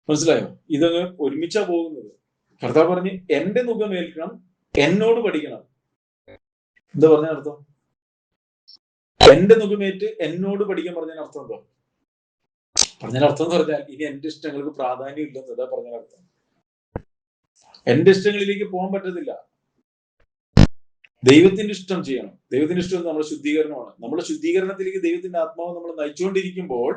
മനസ്സിലായോ? ഇതങ്ങ് ഒരുമിച്ചാ പോകുന്നത്. കർത്താവ് പറഞ്ഞ് എന്റെ മുഖമേൽക്കണം, എന്നോട് പഠിക്കണം. എന്താ പറഞ്ഞ അർത്ഥം? എന്റെ മുഖമേറ്റ് എന്നോട് പഠിക്കാൻ പറഞ്ഞ അർത്ഥം എന്താ? പറഞ്ഞതിനർത്ഥം എന്ന് പറഞ്ഞാൽ ഇനി എന്റെ ഇഷ്ടങ്ങൾക്ക് പ്രാധാന്യം ഇല്ലെന്ന് എന്താ പറഞ്ഞതിനർത്ഥം? എന്റെ ഇഷ്ടങ്ങളിലേക്ക് പോകാൻ പറ്റത്തില്ല. ദൈവത്തിന്റെ ഇഷ്ടം ചെയ്യണം. ദൈവത്തിന്റെ ഇഷ്ടം നമ്മുടെ ശുദ്ധീകരണമാണ്. നമ്മുടെ ശുദ്ധീകരണത്തിലേക്ക് ദൈവത്തിന്റെ ആത്മാവ് നമ്മൾ നയിച്ചുകൊണ്ടിരിക്കുമ്പോൾ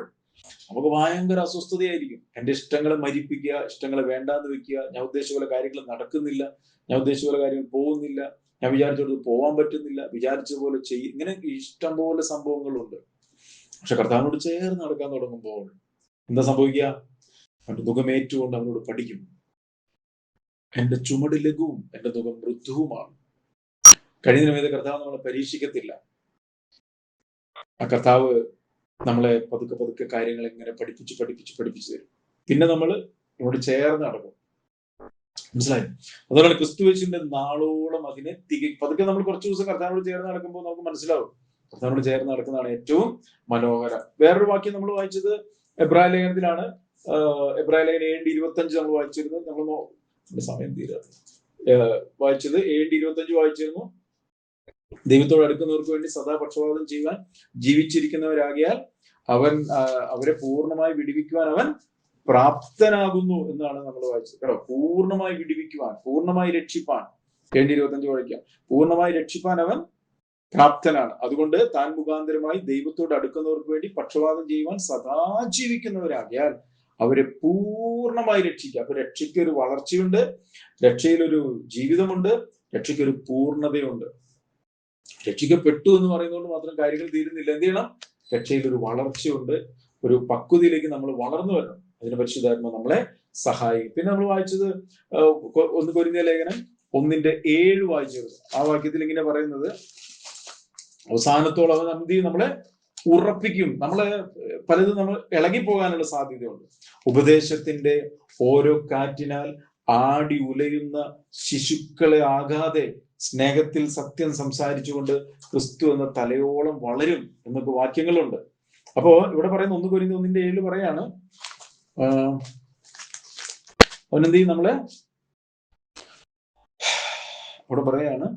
നമുക്ക് ഭയങ്കര അസ്വസ്ഥതയായിരിക്കും. എന്റെ ഇഷ്ടങ്ങളെ മരിപ്പിക്കുക, ഇഷ്ടങ്ങളെ വേണ്ടാന്ന് വെക്കുക, ഞാൻ ഉദ്ദേശിച്ച പോലെ കാര്യങ്ങൾ നടക്കുന്നില്ല, ഞാൻ ഉദ്ദേശിച്ച പോലെ കാര്യങ്ങൾ പോകുന്നില്ല, ഞാൻ വിചാരിച്ചോട് പോകാൻ പറ്റുന്നില്ല, വിചാരിച്ച പോലെ ചെയ്യും, ഇങ്ങനെ ഇഷ്ടം പോലെ സംഭവങ്ങളുണ്ട്. പക്ഷെ കർത്താവിനോട് ചേർന്ന് നടക്കാൻ തുടങ്ങുമ്പോൾ എന്താ സംഭവിക്കുക? അവന്റെ മുഖമേറ്റുകൊണ്ട് അവനോട് പഠിക്കും. എന്റെ ചുമട് ലഘുവും എന്റെ മുഖം മൃദുവുമാണ്. കഴിഞ്ഞ സമയത്ത് കർത്താവ് നമ്മളെ പരീക്ഷിക്കത്തില്ല. ആ കർത്താവ് നമ്മളെ പതുക്കെ പതുക്കെ കാര്യങ്ങൾ ഇങ്ങനെ പഠിപ്പിച്ചു തരും. പിന്നെ നമ്മൾ ഇവിടെ ചേർന്ന് നടക്കും. മനസ്സിലായി? അതുകൊണ്ടാണ് ക്രിസ്തുയേശുവിന്റെ നാളോളം അതിനെ പതുക്കെ നമ്മൾ കുറച്ച് ദിവസം കർത്താവിനോട് ചേർന്ന് നടക്കുമ്പോൾ നമുക്ക് മനസ്സിലാവും കർത്താവിനോട് ചേർന്ന് നടക്കുന്നതാണ് ഏറ്റവും മനോഹരം. വേറൊരു വാക്യം നമ്മൾ വായിച്ചത് എബ്രായ ലേഖനത്തിലാണ്. എബ്രായ ലേഖനം 7:25 നമ്മൾ വായിച്ചിരുന്നു. നമ്മൾ സമയം തീരാതെ വായിച്ചത് 7:25 വായിച്ചിരുന്നു. ദൈവത്തോട് അടുക്കുന്നവർക്ക് വേണ്ടി സദാ പക്ഷപാതം ചെയ്യുവാൻ ജീവിച്ചിരിക്കുന്നവരാകിയാൽ അവരെ പൂർണ്ണമായി വിടുവിക്കുവാൻ അവൻ പ്രാപ്തനാകുന്നു എന്നാണ് നമ്മൾ വായിച്ചത്. കേട്ടോ, പൂർണ്ണമായി വിടുവിക്കുവാൻ, പൂർണ്ണമായി രക്ഷിപ്പാൻ. 7:25 വായിക്കാം. പൂർണ്ണമായി രക്ഷിപ്പാൻ അവൻ പ്രാപ്തനാണ്. അതുകൊണ്ട് താൻ മുഖാന്തരമായി ദൈവത്തോട് അടുക്കുന്നവർക്ക് വേണ്ടി പക്ഷപാതം ചെയ്യുവാൻ സദാ ജീവിക്കുന്നവരാകിയാൽ അവരെ പൂർണ്ണമായി രക്ഷിക്കുക. അപ്പൊ രക്ഷയ്ക്കൊരു വളർച്ചയുണ്ട്, രക്ഷയിലൊരു ജീവിതമുണ്ട്, രക്ഷയ്ക്കൊരു പൂർണ്ണതയുണ്ട്. രക്ഷിക്കപ്പെട്ടു എന്ന് പറയുന്നതുകൊണ്ട് മാത്രം കാര്യങ്ങൾ തീരുന്നില്ല. എന്ത് ചെയ്യണം? രക്ഷയിൽ ഒരു വളർച്ചയുണ്ട്, ഒരു പക്വതയിലേക്ക് നമ്മൾ വളർന്നു വരണം. അതിന് പരിശുദ്ധാത്മാവ് നമ്മളെ സഹായിക്കും. പിന്നെ നമ്മൾ വായിച്ചത് 1 കൊരിന്ത്യർ ലേഖനം 1:7 വായിച്ചത്. ആ വാക്യത്തിൽ ഇങ്ങനെ പറയുന്നത്, അവസാനത്തോളം അവൻ നമ്മളെ ഉറപ്പിക്കും. നമ്മളെ പലതും നമ്മൾ ഇളകിപ്പോകാനുള്ള സാധ്യതയുണ്ട്. ഉപദേശത്തിന്റെ ഓരോ കാറ്റിനാൽ ആടി ഉലയുന്ന ശിശുക്കളെ ആകാതെ സ്നേഹത്തിൽ സത്യം സംസാരിച്ചുകൊണ്ട് ക്രിസ്തു എന്ന തലയോളം വളരും എന്നൊക്കെ വാക്യങ്ങളുണ്ട്. അപ്പോ ഇവിടെ പറയുന്ന 1 കൊരിന്ത്യർ 1:7 പറയാണ്, അവനെന്ത് ചെയ്യും? നമ്മളെ അവിടെ പറയാണ്,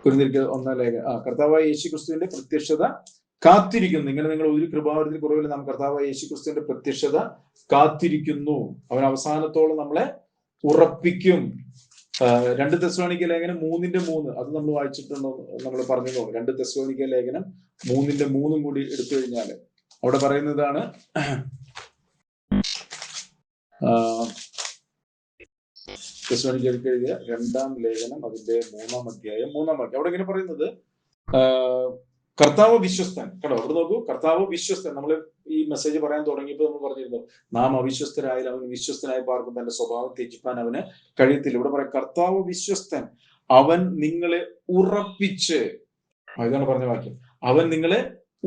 കൊരിന്ത്യർക്ക് 1 ലേഖനം, കർത്താവായ യേശു ക്രിസ്തുവിന്റെ പ്രത്യക്ഷത കാത്തിരിക്കുന്നു. ഇങ്ങനെ നിങ്ങൾ ഒരു കൃപാവരത്തിൽ കുറവില്ല, നാം കർത്താവായ യേശു ക്രിസ്തുവിന്റെ പ്രത്യക്ഷത കാത്തിരിക്കുന്നു. അവൻ അവസാനത്തോളം നമ്മളെ ഉറപ്പിക്കും. 2 തെസ്സലോനിക്ക ലേഖനം 3:3 അത് നമ്മൾ വായിച്ചിട്ടുണ്ടോ? നമ്മൾ പറഞ്ഞു. 2 തെസ്സലോനിക്ക ലേഖനം 3:3 കൂടി എടുത്തു കഴിഞ്ഞാൽ അവിടെ പറയുന്നതാണ്, തെസ്സലോനിക്കർക്ക് എഴുതിയ 2-ാം ലേഖനം അതിന്റെ 3-ാം അധ്യായം 3-ാം വാക്യം. അവിടെ ഇങ്ങനെ പറയുന്നത്, കർത്താവ് വിശ്വസ്തൻ. കേട്ടോ, അവിടെ നോക്കൂ, കർത്താവ് വിശ്വസ്തൻ. നമ്മൾ ഈ മെസ്സേജ് പറയാൻ തുടങ്ങിയപ്പോൾ നമ്മൾ പറഞ്ഞിരുന്നു, നാം അവിശ്വസ്തരായാൽ അവൻ വിശ്വസ്തനായി പാർക്കും, തന്റെ സ്വഭാവം ത്യജിപ്പാൻ അവന് കഴിയത്തില്ല. ഇവിടെ പറയാം കർത്താവ് വിശ്വസ്തൻ, അവൻ നിങ്ങളെ ഉറപ്പിച്ച്, ഇതാണ് പറഞ്ഞ വാക്യം, അവൻ നിങ്ങളെ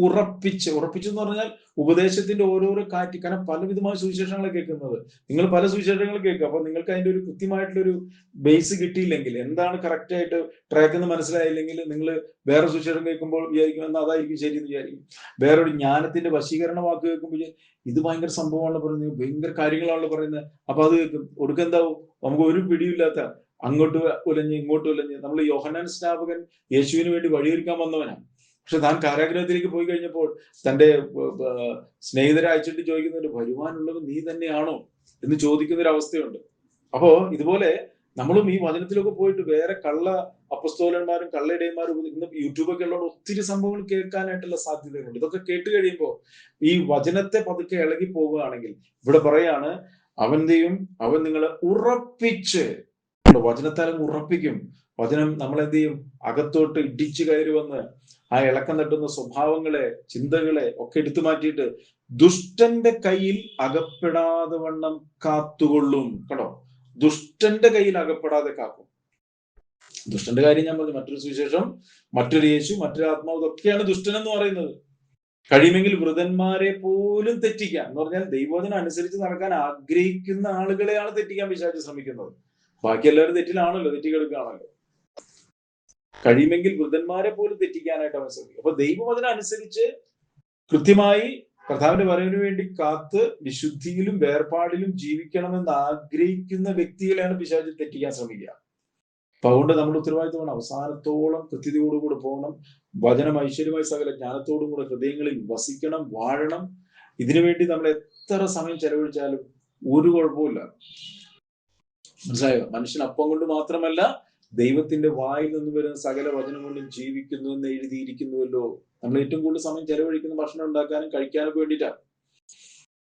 ഉറപ്പിച്ച് എന്ന് പറഞ്ഞാൽ ഉപദേശത്തിന്റെ ഓരോരോ കാറ്റ്. കാരണം പലവിധമായ സുവിശേഷങ്ങളെ കേൾക്കുന്നത്, നിങ്ങൾ പല സുവിശേഷങ്ങൾ കേൾക്കുക. അപ്പൊ നിങ്ങൾക്ക് അതിന്റെ ഒരു കൃത്യമായിട്ടുള്ളൊരു ബേസ് കിട്ടിയില്ലെങ്കിൽ, എന്താണ് കറക്റ്റ് ആയിട്ട് ട്രാക്ക് എന്ന് മനസ്സിലായില്ലെങ്കിൽ, നിങ്ങൾ വേറെ സുവിശേഷം കേൾക്കുമ്പോൾ വിചാരിക്കും എന്നാൽ അതായിരിക്കും ശരി എന്ന് വിചാരിക്കും. വേറൊരു ജ്ഞാനത്തിന്റെ വശീകരണ വാക്ക് കേൾക്കുമ്പോൾ ഇത് ഭയങ്കര സംഭവമാണല്ലോ പറയുന്നത്, ഭയങ്കര കാര്യങ്ങളാണല്ലോ പറയുന്നത്, അപ്പൊ അത് കേൾക്കും. ഒടുക്കെന്താവും, നമുക്ക് ഒരു പിടിയില്ലാത്ത, അങ്ങോട്ട് ഉലഞ്ഞ് ഇങ്ങോട്ട് ഉലഞ്ഞ്. നമ്മൾ യോഹന്നാൻ സ്നാപകൻ യേശുവിന് വേണ്ടി വഴിയൊരുക്കാൻ വന്നവനാണ്. പക്ഷെ താൻ കാരാഗ്രഹത്തിലേക്ക് പോയി കഴിഞ്ഞപ്പോൾ തന്റെ സ്നേഹിതരെ അയച്ചിട്ട് ചോദിക്കുന്നുണ്ട്, വരുവാനുള്ളത് നീ തന്നെയാണോ എന്ന് ചോദിക്കുന്ന ഒരു അവസ്ഥയുണ്ട്. അപ്പോ ഇതുപോലെ നമ്മളും ഈ വചനത്തിലൊക്കെ പോയിട്ട് വേറെ കള്ള അപ്പസ്തോലന്മാരും കള്ളയിടയന്മാരും ഇന്ന് യൂട്യൂബൊക്കെ ഉള്ള ഒത്തിരി സംഭവങ്ങൾ കേൾക്കാനായിട്ടുള്ള സാധ്യതകളുണ്ട്. ഇതൊക്കെ കേട്ട് കഴിയുമ്പോൾ ഈ വചനത്തെ പതുക്കെ ഇളകി പോകുകയാണെങ്കിൽ, ഇവിടെ പറയാണ് അവൻ നിങ്ങളെ ഉറപ്പിച്ച്, വചനത്താലും ഉറപ്പിക്കും. വചനം നമ്മളെന്ത് ചെയ്യും, അകത്തോട്ട് ഇടിച്ചു കയറി വന്ന് ആ ഇളക്കം തട്ടുന്ന സ്വഭാവങ്ങളെ, ചിന്തകളെ ഒക്കെ എടുത്തു മാറ്റിയിട്ട് ദുഷ്ടന്റെ കയ്യിൽ അകപ്പെടാതെ വണ്ണം കാത്തുകൊള്ളും. കേട്ടോ, ദുഷ്ടന്റെ കയ്യിൽ അകപ്പെടാതെ കാക്കും. ദുഷ്ടന്റെ കാര്യം ഞാൻ പറഞ്ഞു, മറ്റൊരു സുവിശേഷം, മറ്റൊരു യേശു, മറ്റൊരു ആത്മാവ്, ഇതൊക്കെയാണ് ദുഷ്ടൻ എന്ന് പറയുന്നത്. കഴിയുമെങ്കിൽ വൃതന്മാരെ പോലും തെറ്റിക്കാൻ എന്ന് പറഞ്ഞാൽ ദൈവവചനം അനുസരിച്ച് നടക്കാൻ ആഗ്രഹിക്കുന്ന ആളുകളെയാണ് തെറ്റിക്കാൻ പിശാച് ശ്രമിക്കുന്നത്. ബാക്കി എല്ലാവരും തെറ്റിലാണല്ലോ, തെറ്റിക്കെടുക്കുകയാണല്ലോ. കഴിയുമെങ്കിൽ വൃതന്മാരെ പോലും തെറ്റിക്കാനായിട്ട് അവൻ ശ്രമിക്കും. അപ്പൊ ദൈവവചനം അനുസരിച്ച് കൃത്യമായി കർത്താവിന്റെ വരവിന് വേണ്ടി കാത്ത് വിശുദ്ധിയിലും വേർപാടിലും ജീവിക്കണമെന്ന് ആഗ്രഹിക്കുന്ന വ്യക്തികളെയാണ് പിശാച് തെറ്റിക്കാൻ ശ്രമിക്കുക. അപ്പൊ അതുകൊണ്ട് നമ്മുടെ ഉത്തരവാദിത്വമാണ് അവസാനത്തോളം കൃത്യതയോടുകൂടി പോകണം. വചനം ഐശ്വര്യമായി സകല ജ്ഞാനത്തോടും കൂടെ ഹൃദയങ്ങളിൽ വസിക്കണം, വാഴണം. ഇതിനുവേണ്ടി നമ്മൾ എത്ര സമയം ചെലവഴിച്ചാലും ഒരു കുഴപ്പമില്ല. മനസ്സിലായോ? മനുഷ്യൻ അപ്പം കൊണ്ട് മാത്രമല്ല ദൈവത്തിന്റെ വായിൽ നിന്ന് വരുന്ന സകല വചനം കൊണ്ടും ജീവിക്കുന്നു എന്ന് എഴുതിയിരിക്കുന്നുവല്ലോ. നമ്മൾ ഏറ്റവും കൂടുതൽ സമയം ചെലവഴിക്കുന്ന ഭക്ഷണം ഉണ്ടാക്കാനും കഴിക്കാനൊക്കെ വേണ്ടിയിട്ടാണ്,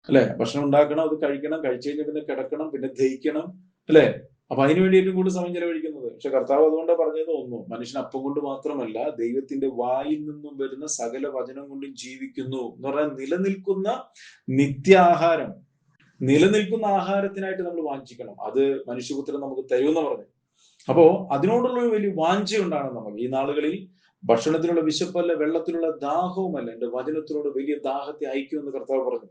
അല്ലെ? ഭക്ഷണം ഉണ്ടാക്കണം, അത് കഴിക്കണം, കഴിച്ചു കഴിഞ്ഞാൽ പിന്നെ കിടക്കണം, പിന്നെ ദഹിക്കണം, അല്ലെ? അപ്പൊ അതിനു വേണ്ടി ഏറ്റവും കൂടുതൽ സമയം ചെലവഴിക്കുന്നത്. പക്ഷെ കർത്താവ് അതുകൊണ്ടാണ് പറഞ്ഞത്, ഒന്നും മനുഷ്യൻ അപ്പം കൊണ്ട് മാത്രമല്ല ദൈവത്തിന്റെ വായിൽ നിന്നും വരുന്ന സകല വചനം കൊണ്ടും ജീവിക്കുന്നു എന്ന് പറഞ്ഞാൽ നിലനിൽക്കുന്ന നിത്യാഹാരം, നിലനിൽക്കുന്ന ആഹാരത്തിനായിട്ട് നമ്മൾ വാഞ്ചിക്കണം. അത് മനുഷ്യപുത്രൻ നമുക്ക് തരുമെന്ന് പറഞ്ഞു. അപ്പോ അതിനോടുള്ള ഒരു വലിയ വാഞ്ചയുണ്ടാണ് നമുക്ക്. ഈ നാളുകളിൽ ഭക്ഷണത്തിനുള്ള വിശപ്പല്ല, വെള്ളത്തിലുള്ള ദാഹവുമല്ല, എന്റെ വചനത്തിനോട് വലിയ ദാഹത്തെ അയക്കുമെന്ന് കർത്താവ് പറഞ്ഞു.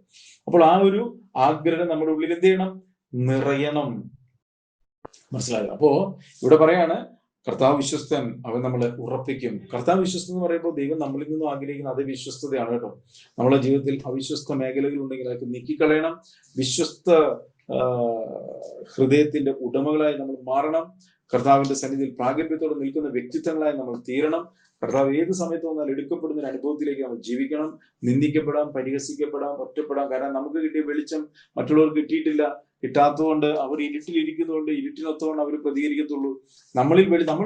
അപ്പോൾ ആ ഒരു ആഗ്രഹം നമ്മുടെ ഉള്ളിൽ എന്ത് ചെയ്യണം, നിറയണം. മനസ്സിലായോ? അപ്പോ ഇവിടെ പറയാണ് കർത്താവ് വിശ്വസ്തൻ, അവൻ നമ്മളെ ഉറപ്പിക്കും. കർത്താവ് വിശ്വസ്തൻ എന്ന് പറയുമ്പോൾ ദൈവം നമ്മളിൽ നിന്നും ആഗ്രഹിക്കുന്ന അതേ വിശ്വസ്തതയാണ് കേട്ടോ. നമ്മുടെ ജീവിതത്തിൽ അവിശ്വസ്ത മേഖലകൾ ഉണ്ടെങ്കിൽ അതൊക്കെ നീക്കിക്കളയണം. വിശ്വസ്ത ഹൃദയത്തിന്റെ ഉടമകളായി നമ്മൾ മാറണം. കർത്താവിന്റെ സന്നിധിയിൽ പ്രാഗൽഭ്യത്തോടെ നിൽക്കുന്ന വ്യക്തിത്വങ്ങളായി നമ്മൾ തീരണം. കർത്താവ് ഏത് സമയത്ത് വന്നാൽ എടുക്കപ്പെടുന്ന ഒരു അനുഭവത്തിലേക്ക് നമ്മൾ ജീവിക്കണം. നിന്ദിക്കപ്പെടാം, പരിഹസിക്കപ്പെടാം, ഒറ്റപ്പെടാം. കാരണം നമുക്ക് കിട്ടിയ വെളിച്ചം മറ്റുള്ളവർക്ക് കിട്ടിയിട്ടില്ല. കിട്ടാത്തതുകൊണ്ട് അവർ ഇരുട്ടിലിരിക്കുന്നതുകൊണ്ട് ഇരുട്ടിനൊത്തവണ്ണം അവർ പ്രതികരിക്കത്തുള്ളൂ. നമ്മൾ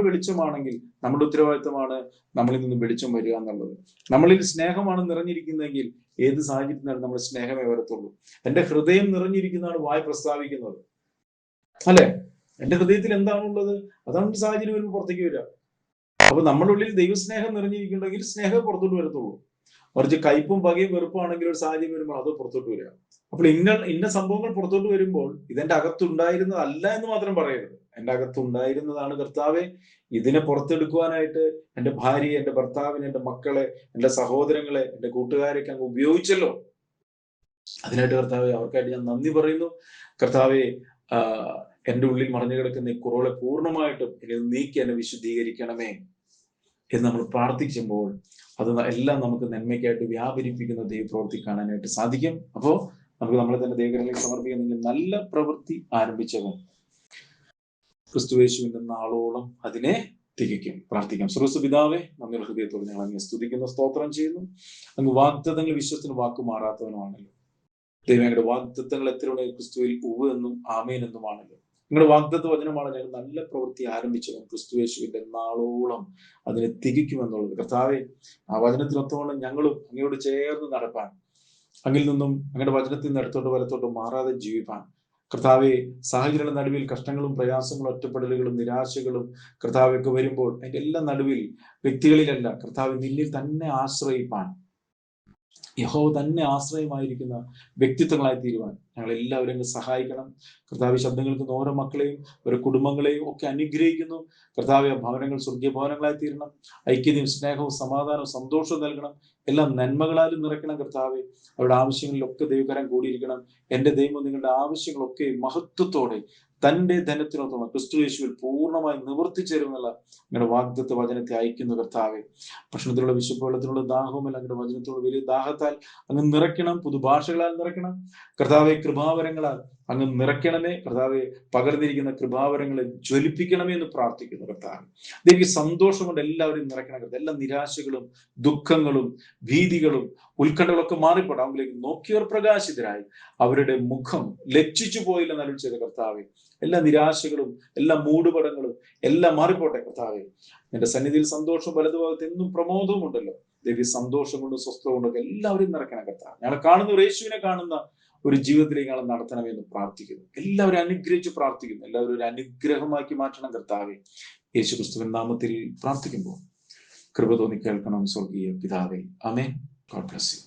വെളിച്ചമാണെങ്കിൽ നമ്മുടെ ഉത്തരവാദിത്തമാണ് നമ്മളിൽ നിന്ന് വെളിച്ചം വരിക എന്നുള്ളത്. നമ്മളിൽ സ്നേഹമാണ് നിറഞ്ഞിരിക്കുന്നതെങ്കിൽ ഏത് സാഹചര്യത്തിനാലും നമ്മൾ സ്നേഹമേ വരത്തുള്ളൂ. എന്റെ ഹൃദയം നിറഞ്ഞിരിക്കുന്നതാണ് വായ് പ്രസ്താവിക്കുന്നത്, അല്ലെ? എന്റെ ഹൃദയത്തിൽ എന്താണുള്ളത് അതാണ് സാഹചര്യം വരുമ്പോൾ പുറത്തേക്ക് വരിക. അപ്പൊ നമ്മുടെ ഉള്ളിൽ ദൈവസ്നേഹം നിറഞ്ഞിരിക്കുന്നുണ്ടെങ്കിൽ സ്നേഹം പുറത്തോട്ട് വരത്തുള്ളൂ. മറിച്ച് കയ്പും പകയും വെറുപ്പാണെങ്കിൽ ഒരു സാഹചര്യം വരുമ്പോൾ അത് പുറത്തോട്ട് വരിക. അപ്പോൾ ഇന്ന സംഭവങ്ങൾ പുറത്തോട്ട് വരുമ്പോൾ ഇതെന്റെ അകത്തുണ്ടായിരുന്നതല്ല എന്ന് മാത്രം പറയരുത്. എന്റെ അകത്തുണ്ടായിരുന്നതാണ് കർത്താവെ, ഇതിനെ പുറത്തെടുക്കുവാനായിട്ട് എന്റെ ഭാര്യയെ, എന്റെ ഭർത്താവിനെ, എന്റെ മക്കളെ, എന്റെ സഹോദരങ്ങളെ, എന്റെ കൂട്ടുകാരെയൊക്കെ അങ്ങ് ഉപയോഗിച്ചല്ലോ. അതിനായിട്ട് കർത്താവെ, അവർക്കായിട്ട് ഞാൻ നന്ദി പറയുന്നു. കർത്താവെ, എന്റെ ഉള്ളിൽ മറഞ്ഞു കിടക്കുന്ന ഈ കുറവുകളെ പൂർണ്ണമായിട്ടും എന്നെ നീക്കി എന്നെ വിശുദ്ധീകരിക്കണമേ എന്ന് നമ്മൾ പ്രാർത്ഥിക്കുമ്പോൾ അത് എല്ലാം നമുക്ക് നന്മയ്ക്കായിട്ട് വ്യാപരിപ്പിക്കുന്ന ദൈവപ്രവൃത്തി കാണാനായിട്ട് സാധിക്കും. അപ്പോ നമുക്ക് നമ്മളെ തന്നെ ദൈവങ്ങളിലേക്ക് സമർപ്പിക്കുന്നെങ്കിൽ നല്ല പ്രവൃത്തി ആരംഭിച്ചവൻ ക്രിസ്തുയേശുവിന്റെ നാളോളം അതിനെ തികയ്ക്കും. പ്രാർത്ഥിക്കാം. സർവ്വസ്വ പിതാവേ, നന്ദിയുള്ള ഹൃദയത്തോടെ ഞങ്ങൾ അങ്ങ് സ്തുതിക്കുന്നു, സ്തോത്രം ചെയ്യുന്നു. അങ്ങ് വാഗ്ദത്തങ്ങൾ വിശ്വസത്തിന് വാക്കു മാറാത്തവനുമാണല്ലോ. ദൈവങ്ങളുടെ വാഗ്ദത്തങ്ങൾ എത്രയുടെ ക്രിസ്തുവിൽ ഉവ്വ് എന്നും ആമേൻ എന്നുമാണല്ലോ. നിങ്ങളുടെ വാഗ്ദത്ത വചനമാണ് ഞങ്ങൾ നല്ല പ്രവൃത്തി ആരംഭിച്ചവൻ ക്രിസ്തുയേശുവിന്റെ നാളോളം അതിനെ തികയ്ക്കുമെന്നുള്ളത്. കർത്താവെ, ആ വചനത്തിനൊത്തവണ്ണം ഞങ്ങളും അങ്ങയോട് ചേർന്ന് നടപ്പാൻ, അങ്ങിൽ നിന്നും അങ്ങയുടെ വചനത്തിൽ നിന്ന് ഇടത്തോട്ട് വലത്തോട്ട് മാറാതെ ജീവിപ്പാൻ കർത്താവെ, സാഹചര്യങ്ങളുടെ നടുവിൽ കഷ്ടങ്ങളും പ്രയാസങ്ങളും ഒറ്റപ്പെടലുകളും നിരാശകളും കർത്താവൊക്കെ വരുമ്പോൾ അതിന്റെ എല്ലാം നടുവിൽ വ്യക്തികളിലല്ല കർത്താവ് നിന്നിൽ തന്നെ ആശ്രയിപ്പാൻ, യഹോവ തന്നെ ആശ്രയമായിരിക്കുന്ന വ്യക്തിത്വങ്ങളായി തീരുവാൻ ഞങ്ങൾ എല്ലാവരും അങ്ങ് സഹായിക്കണം. കർത്താവ് ശബ്ദം കേൾക്കുന്ന ഓരോ മക്കളെയും ഓരോ കുടുംബങ്ങളെയും ഒക്കെ അനുഗ്രഹിക്കുന്നു. കർത്താവ് ഭവനങ്ങൾ സ്വർഗീയ ഭവനങ്ങളായി തീരണം. ഐക്യതയും സ്നേഹവും സമാധാനവും സന്തോഷവും നൽകണം. എല്ലാം നന്മകളാലും നിറയ്ക്കണം. കർത്താവെ, അവരുടെ ആവശ്യങ്ങളിലൊക്കെ ദൈവകരം കൂടിയിരിക്കണം. എന്റെ ദൈവം നിങ്ങളുടെ ആവശ്യങ്ങളൊക്കെ മഹത്വത്തോടെ തന്റെ ധനത്തിനൊത്തോളം ക്രിസ്തു യേശുവിൽ പൂർണ്ണമായി നിവർത്തിച്ചു തരുമെന്നുള്ള നിങ്ങളുടെ വാഗ്ദത്ത വചനത്തെ അയക്കുന്നു. കർത്താവെ, ഭക്ഷണത്തിലുള്ള വിശപ്പ്, വെള്ളത്തിലുള്ള ദാഹവുമല്ല അങ്ങയുടെ വചനത്തോട് വലിയ ദാഹത്താൽ അങ്ങ് നിറയ്ക്കണം. പുതുഭാഷകളാൽ നിറയ്ക്കണം. കർത്താവെ, കൃപാവരങ്ങളാൽ അങ്ങ് നിറയ്ക്കണമേ. കർത്താവെ, പകർന്നിരിക്കുന്ന കൃപാവരങ്ങളെ ജ്വലിപ്പിക്കണമേ എന്ന് പ്രാർത്ഥിക്കുന്നു. കർത്താവ്, ദൈവം സന്തോഷം കൊണ്ട് എല്ലാവരെയും നിറയ്ക്കണം. കർത്താവ്, എല്ലാ നിരാശകളും ദുഃഖങ്ങളും ഭീതികളും ഉത്കണ്ഠകളൊക്കെ മാറിപ്പോട്ടെ. അവരിലേക്ക് നോക്കിയവർ പ്രകാശിതരായി അവരുടെ മുഖം ലജ്ജിച്ചു പോയില്ല നല്ലൊരു ചെയ്ത കർത്താവെ, എല്ലാ നിരാശകളും എല്ലാ മൂടുപടങ്ങളും എല്ലാം മാറിപ്പോട്ടെ. കർത്താവെ, എന്റെ സന്നിധിയിൽ സന്തോഷം, വലതുഭാഗത്ത് എന്നും പ്രമോദവും ഉണ്ടല്ലോ. ദൈവ സന്തോഷം കൊണ്ടും സ്വസ്ഥത കൊണ്ടും എല്ലാവരെയും നിറയ്ക്കണം. കർത്താവ്, ഞങ്ങൾ കാണുന്ന യേശുവിനെ കാണുന്ന ഒരു ജീവിതത്തിലേക്ക് ഞങ്ങൾ നടത്തണമെന്ന് പ്രാർത്ഥിക്കുന്നു. എല്ലാവരും അനുഗ്രഹിച്ച് പ്രാർത്ഥിക്കുന്നു. എല്ലാവരും ഒരു അനുഗ്രഹമാക്കി മാറ്റണം. കർത്താവെ, യേശു ക്രിസ്തുവിൻ നാമത്തിൽ പ്രാർത്ഥിക്കുമ്പോൾ കൃപ തോന്നി കേൾക്കണം സ്വർഗീയ പിതാവേ. ആമേൻ. God bless U.